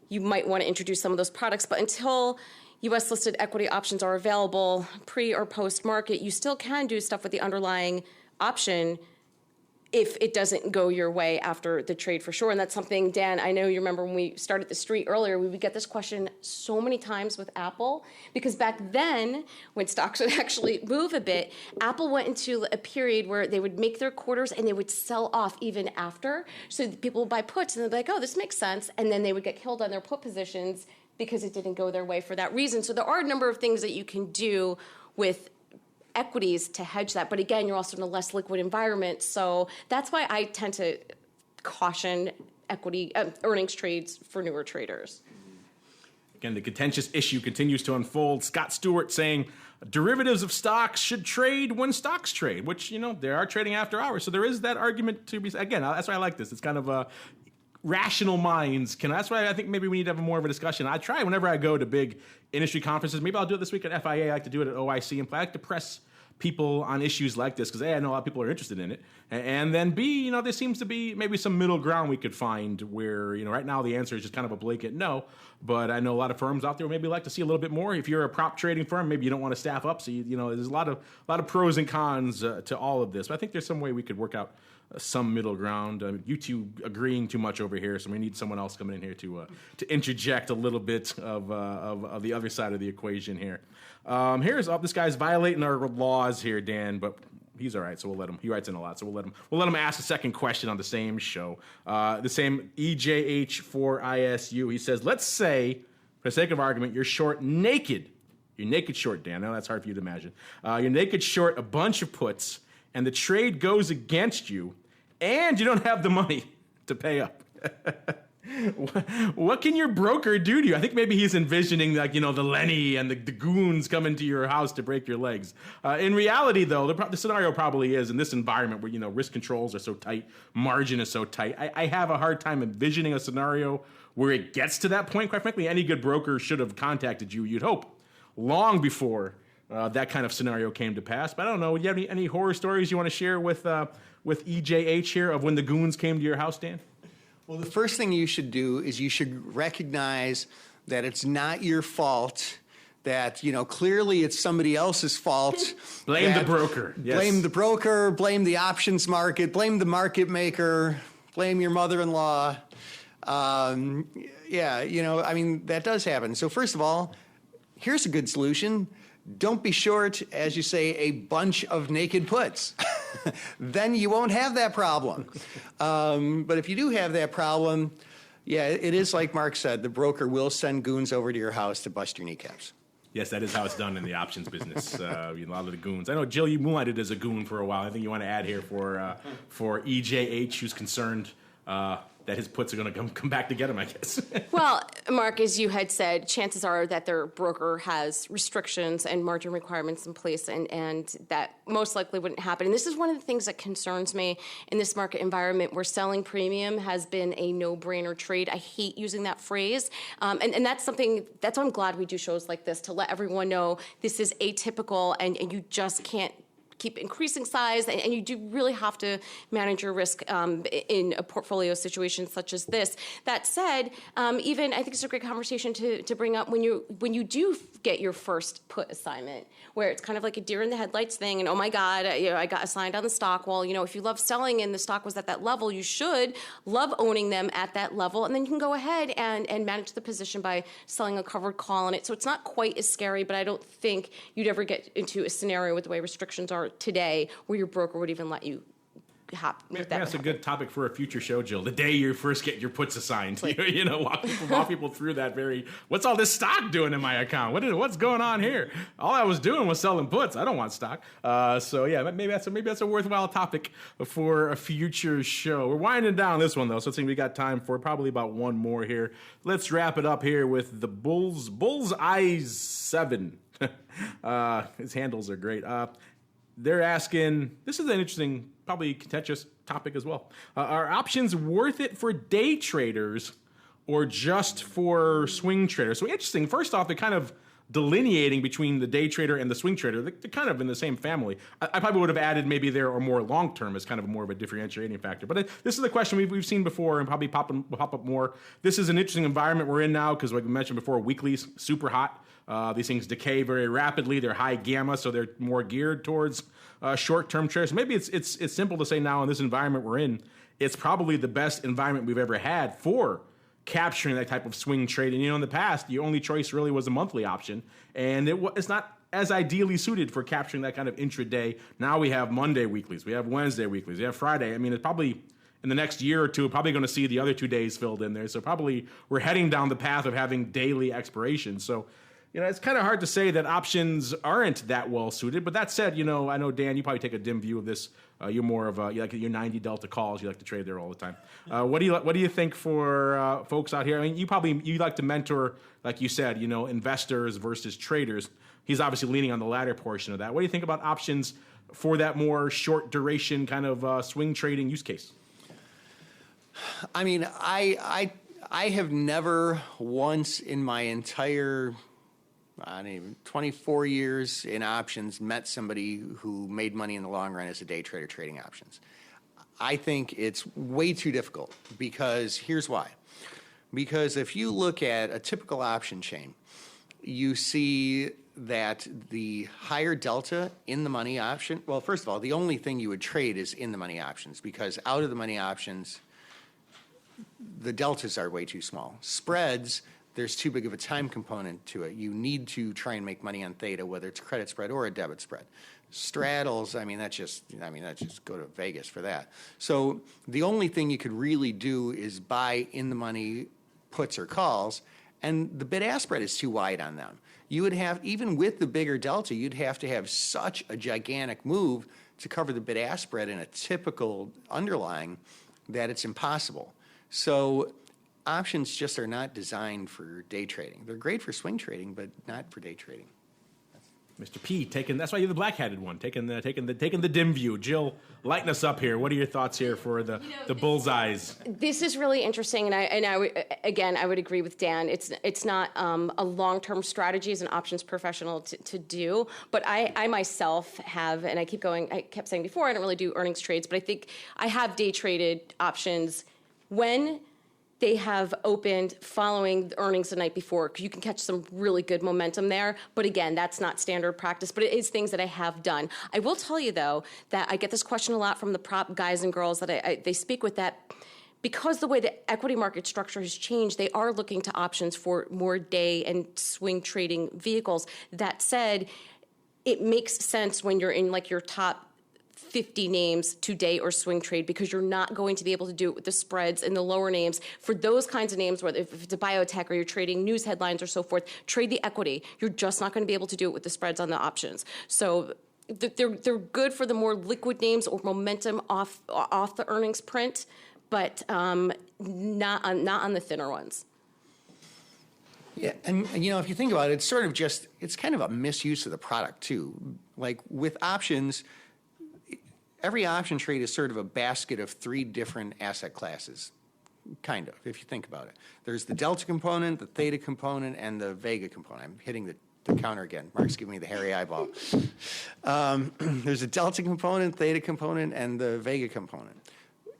Speaker 5: you might want to introduce some of those products. But until U.S. listed equity options are available pre or post market, you still can do stuff with the underlying option if it doesn't go your way after the trade, for sure. And that's something, Dan, I know you remember when we started the street earlier, we would get this question so many times with Apple, because back then, when stocks would actually move a bit, Apple went into a period where they would make their quarters and they would sell off even after. So people would buy puts and they'd be like, oh, this makes sense. And then they would get killed on their put positions because it didn't go their way for that reason. So there are a number of things that you can do with equities to hedge that. But again, you're also in a less liquid environment. So that's why I tend to caution equity earnings trades for newer traders.
Speaker 3: Again, the contentious issue continues to unfold. Scott Stewart saying derivatives of stocks should trade when stocks trade, which, they are trading after hours. So there is that argument to be, again, that's why I like this. It's kind of rational minds can. That's why I think maybe we need to have more of a discussion. I try whenever I go to big industry conferences. Maybe I'll do it this week at FIA. I like to do it at OIC, and I like to press people on issues like this because A, I know a lot of people are interested in it, and then B, there seems to be maybe some middle ground we could find where right now the answer is just kind of a blanket no. But I know a lot of firms out there maybe like to see a little bit more. If you're a prop trading firm, maybe you don't want to staff up. So there's a lot of pros and cons to all of this. But I think there's some way we could work out some middle ground. You two agreeing too much over here, so we need someone else coming in here to interject a little bit of the other side of the equation here. Here's this guy's violating our laws here, Dan, but he's all right, so we'll let him. He writes in a lot, so we'll let him ask a second question on the same show. The same EJH4ISU. He says, let's say, for the sake of argument, you're short naked. You're naked short, Dan. I know that's hard for you to imagine. You're naked short a bunch of puts, and the trade goes against you, and you don't have the money to pay up. What can your broker do to you? I think maybe he's envisioning the Lenny and the goons coming to your house to break your legs. In reality, though, the scenario probably is in this environment where, risk controls are so tight, margin is so tight. I have a hard time envisioning a scenario where it gets to that point. Quite frankly, any good broker should have contacted you, you'd hope, long before that kind of scenario came to pass. But I don't know. Do you have any horror stories you want to share with EJH here of when the goons came to your house, Dan?
Speaker 4: Well, the first thing you should do is you should recognize that it's not your fault, that, clearly it's somebody else's fault.
Speaker 3: Blame the broker. Yes.
Speaker 4: Blame the broker, blame the options market, blame the market maker, blame your mother-in-law. That does happen. So first of all, here's a good solution. Don't be short, as you say, a bunch of naked puts. Then you won't have that problem. But if you do have that problem, it is like Mark said, the broker will send goons over to your house to bust your kneecaps.
Speaker 3: Yes, that is how it's done in the options business. A lot of the goons. I know, Jill, you moonlighted as a goon for a while. I think you want to add here for EJH, who's concerned that his puts are going to come back to get him, I guess.
Speaker 5: Well, Mark, as you had said, chances are that their broker has restrictions and margin requirements in place, and that most likely wouldn't happen. And this is one of the things that concerns me in this market environment where selling premium has been a no-brainer trade. I hate using that phrase. And that's why I'm glad we do shows like this, to let everyone know this is atypical and you just can't keep increasing size, and you do really have to manage your risk in a portfolio situation such as this. That said, even I think it's a great conversation to bring up when you do get your first put assignment, where it's kind of like a deer in the headlights thing, and oh my God, I got assigned on the stock. Well, if you love selling and the stock was at that level, you should love owning them at that level, and then you can go ahead and manage the position by selling a covered call on it. So it's not quite as scary, but I don't think you'd ever get into a scenario with the way restrictions are today where your broker would even let you
Speaker 3: that's a good topic for a future show, Jill. The day you first get your puts assigned, walk people through that what's all this stock doing in my account? What's going on here? All I was doing was selling puts. I don't want stock. So yeah, maybe that's a worthwhile topic for a future show. We're winding down this one though, so I think we got time for probably about one more here. Let's wrap it up here with the Bullseyes 7. His handles are great. They're asking, this is an interesting, probably contentious topic as well. Are options worth it for day traders or just for swing traders? So interesting. First off, they're kind of delineating between the day trader and the swing trader. They're kind of in the same family. I probably would have added maybe there or more long-term as kind of more of a differentiating factor. But this is a question we've seen before and probably pop up more. This is an interesting environment we're in now because, like we mentioned before, weeklies, super hot. These things decay very rapidly. They're high gamma, so they're more geared towards short-term trades. Maybe it's simple to say now in this environment we're in, it's probably the best environment we've ever had for capturing that type of swing trade. And in the past, your only choice really was a monthly option, and it's not as ideally suited for capturing that kind of intraday. Now we have Monday weeklies, we have Wednesday weeklies, we have Friday. I mean, it's probably in the next year or two, probably going to see the other 2 days filled in there. So probably we're heading down the path of having daily expirations. So it's kind of hard to say that options aren't that well suited. But that said, I know, Dan, you probably take a dim view of this. You're more of you like your 90 delta calls. You like to trade there all the time. What do you think for folks out here? I mean, you like to mentor, like you said, investors versus traders. He's obviously leaning on the latter portion of that. What do you think about options for that more short duration kind of swing trading use case?
Speaker 4: I mean, I have never once in my entire 24 years in options met somebody who made money in the long run as a day trader trading options. I think it's way too difficult because here's why. Because if you look at a typical option chain, you see that the higher delta in the money option, well, first of all, the only thing you would trade is in the money options because out of the money options, the deltas are way too small. Spreads, there's too big of a time component to it. You need to try and make money on theta, whether it's a credit spread or a debit spread. Straddles, that's just go to Vegas for that. So the only thing you could really do is buy in the money puts or calls, and the bid-ask spread is too wide on them. You would have, even with the bigger delta, you'd have to have such a gigantic move to cover the bid-ask spread in a typical underlying that it's impossible. So options just are not designed for day trading. They're great for swing trading, but not for day trading.
Speaker 3: Mr. P, that's why you're the black-hatted one, taking the dim view. Jill, lighten us up here. What are your thoughts here for the bullseyes?
Speaker 5: This is really interesting, and I would agree with Dan. It's not a long-term strategy as an options professional to do, but I myself have, and I kept saying before, I don't really do earnings trades, but I think I have day traded options when they have opened following the earnings the night before, because you can catch some really good momentum there. But again, that's not standard practice, but it is things that I have done. I will tell you, though, that I get this question a lot from the prop guys and girls that they speak with, that because the way the equity market structure has changed, they are looking to options for more day and swing trading vehicles. That said, it makes sense when you're in like your top 50 names to day or swing trade, because you're not going to be able to do it with the spreads and the lower names. For those kinds of names, whether if it's a biotech or you're trading news headlines or so forth, trade the equity. You're just not going to be able to do it with the spreads on the options. So they're good for the more liquid names or momentum off the earnings print. But not on the thinner ones.
Speaker 4: Yeah, and if you think about it, it's kind of a misuse of the product too. Like with options, every option trade is sort of a basket of 3 different asset classes, kind of, if you think about it. There's the delta component, the theta component, and the vega component. I'm hitting the counter again. Mark's giving me the hairy eyeball. There's a delta component, theta component, and the vega component.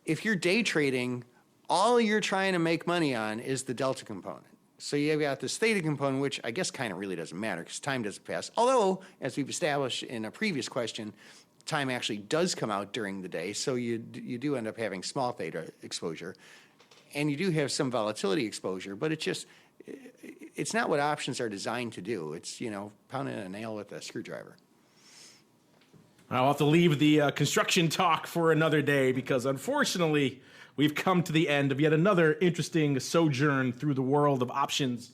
Speaker 4: If you're day trading, all you're trying to make money on is the delta component. So you've got this theta component, which I guess kind of really doesn't matter because time doesn't pass. Although, as we've established in a previous question, time actually does come out during the day, so you do end up having small theta exposure. And you do have some volatility exposure, but it's not what options are designed to do. It's, pounding a nail with a screwdriver.
Speaker 3: I'll have to leave the construction talk for another day because, unfortunately, we've come to the end of yet another interesting sojourn through the world of options.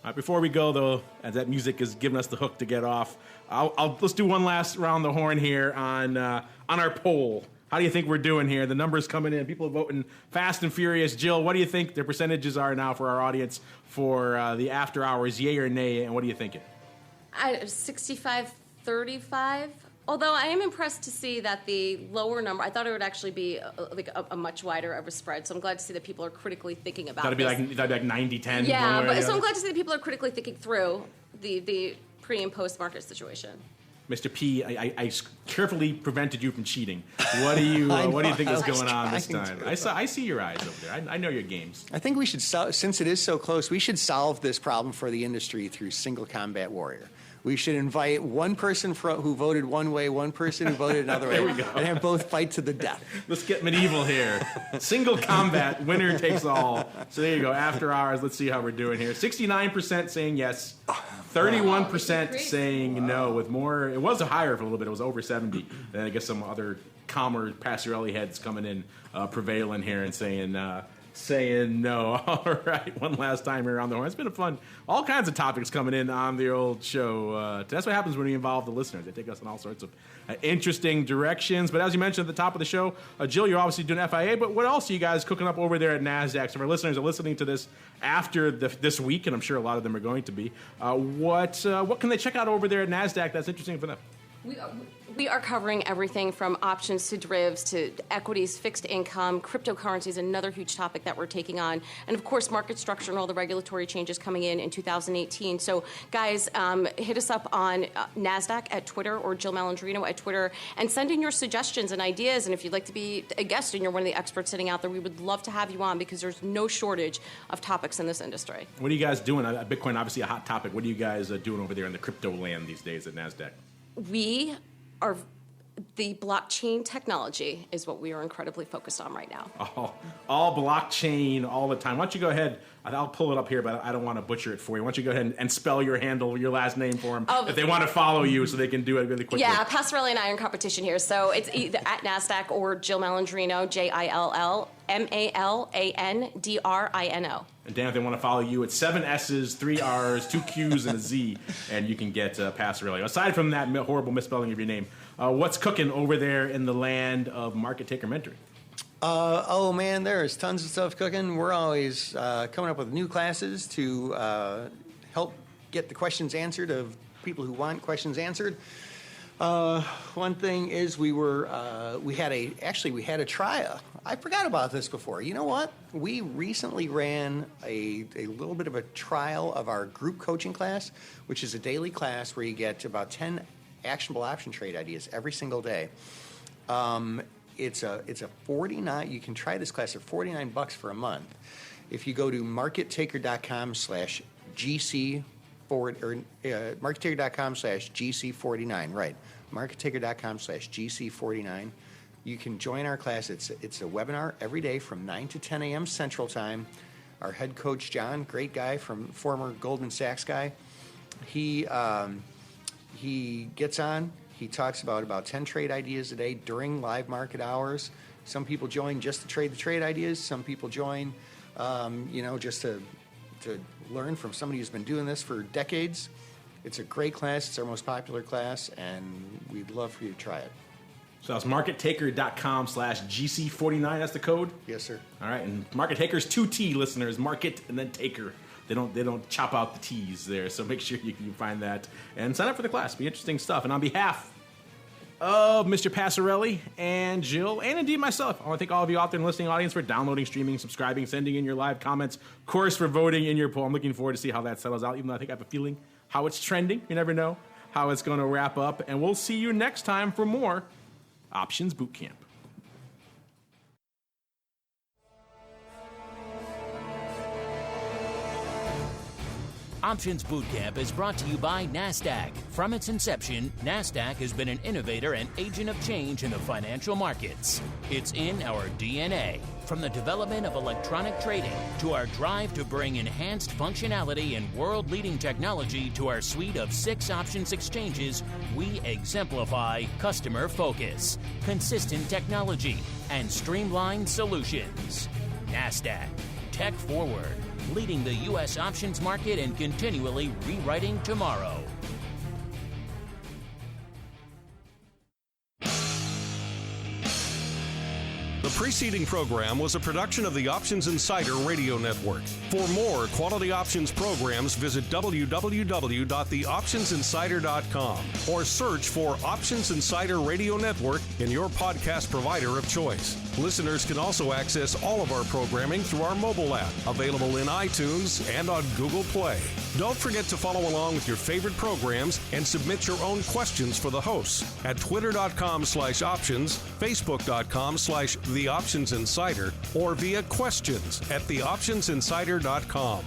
Speaker 3: All right, before we go, though, as that music is giving us the hook to get off, let's do one last round the horn here on our poll. How do you think we're doing here? The numbers coming in. People are voting fast and furious. Jill, what do you think the percentages are now for our audience for the after hours, yay or nay, and what are you thinking?
Speaker 5: 65-35. Although I am impressed to see that the lower number, I thought it would actually be a much wider of a spread. So I'm glad to see that people are critically thinking about
Speaker 3: That'd be like 90-10.
Speaker 5: Yeah, so I'm glad to see that people are critically thinking through the pre and post market situation.
Speaker 3: Mr. P, I carefully prevented you from cheating. What do you think is going on this time? I see your eyes over there. I know your games.
Speaker 4: I think we should, since it is so close, we should solve this problem for the industry through single combat warrior. We should invite one person who voted one way, one person who voted another way, and have both fight to the death.
Speaker 3: Let's get medieval here. Single combat, winner takes all. So there you go. After hours, let's see how we're doing here. 69% saying yes, 31% saying no. With more, it was higher for a little bit. It was over 70. Then I guess some other calmer Passarelli heads coming in, prevailing here and saying no. All right, one last time here on the horn. It's been all kinds of topics coming in on the old show. That's what happens when we involve the listeners. They take us in all sorts of interesting directions. But as you mentioned at the top of the show, Jill, you're obviously doing FIA, but what else are you guys cooking up over there at NASDAQ? So if our listeners are listening to this after this week, and I'm sure a lot of them are going to be, what can they check out over there at NASDAQ that's interesting for them?
Speaker 5: We are covering everything from options to derivatives to equities, fixed income, cryptocurrency is another huge topic that we're taking on, and of course market structure and all the regulatory changes coming in 2018. So guys, hit us up on NASDAQ at Twitter or Jill Malandrino at Twitter and send in your suggestions and ideas, and if you'd like to be a guest and you're one of the experts sitting out there, we would love to have you on because there's no shortage of topics in this industry. What
Speaker 3: are you guys doing? Bitcoin, obviously a hot topic. What are you guys doing over there in the crypto land these days at NASDAQ?
Speaker 5: We are the blockchain technology is what we are incredibly focused on right now.
Speaker 3: All blockchain all the time. Why don't you go ahead? I'll pull it up here, but I don't want to butcher it for you. Why don't you go ahead and spell your handle, your last name for them if they want to follow you so they can do it really quickly.
Speaker 5: Yeah, Passarelli and I are in competition here. So it's either at NASDAQ or Jill Malandrino, JILLMALANDRINO.
Speaker 3: And Dan, if they want to follow you, it's 7 S's, 3 R's, 2 Q's, and a Z, and you can get Passarelli. Aside from that horrible misspelling of your name, what's cooking over there in the land of market taker mentoring?
Speaker 4: Oh man, there's tons of stuff cooking. We're always coming up with new classes to help get the questions answered of people who want questions answered. One thing is we had a trial. I forgot about this before. You know what? We recently ran a little bit of a trial of our group coaching class, which is a daily class where you get about 10 actionable option trade ideas every single day. It's a 49. You can try this class for $49 for a month. If you go to markettaker.com/GC markettaker.com/GC49, right? markettaker.com/GC49. You can join our class. It's a webinar every day from 9 to 10 a.m. Central Time. Our head coach, John, great guy, former Goldman Sachs guy, he gets on. He talks about 10 trade ideas a day during live market hours. Some people join just to trade the trade ideas. Some people join, just to learn from somebody who's been doing this for decades. It's a great class. It's our most popular class, and we'd love for you to try it.
Speaker 3: So that's markettaker.com/GC49. That's the code?
Speaker 4: Yes, sir.
Speaker 3: All right, and Market Taker's 2T listeners, market and then taker. They don't chop out the T's there, so make sure you find that and sign up for the class. Be interesting stuff. And on behalf of Mr. Passarelli and Jill, and indeed myself, I want to thank all of you out there in the listening audience for downloading, streaming, subscribing, sending in your live comments, of course, for voting in your poll. I'm looking forward to see how that settles out, even though I think I have a feeling how it's trending. You never know how it's going to wrap up. And we'll see you next time for more Options Bootcamp.
Speaker 2: Options Bootcamp is brought to you by NASDAQ. From its inception, NASDAQ has been an innovator and agent of change in the financial markets. It's in our DNA. From the development of electronic trading to our drive to bring enhanced functionality and world-leading technology to our suite of 6 options exchanges, we exemplify customer focus, consistent technology, and streamlined solutions. NASDAQ, tech forward, leading the U.S. options market and continually rewriting tomorrow.
Speaker 1: The preceding program was a production of the Options Insider Radio Network. For more quality options programs, visit www.theoptionsinsider.com or search for Options Insider Radio Network in your podcast provider of choice. Listeners can also access all of our programming through our mobile app, available in iTunes and on Google Play. Don't forget to follow along with your favorite programs and submit your own questions for the hosts at twitter.com/options, facebook.com/theoptionsinsider, or via questions at theoptionsinsider.com.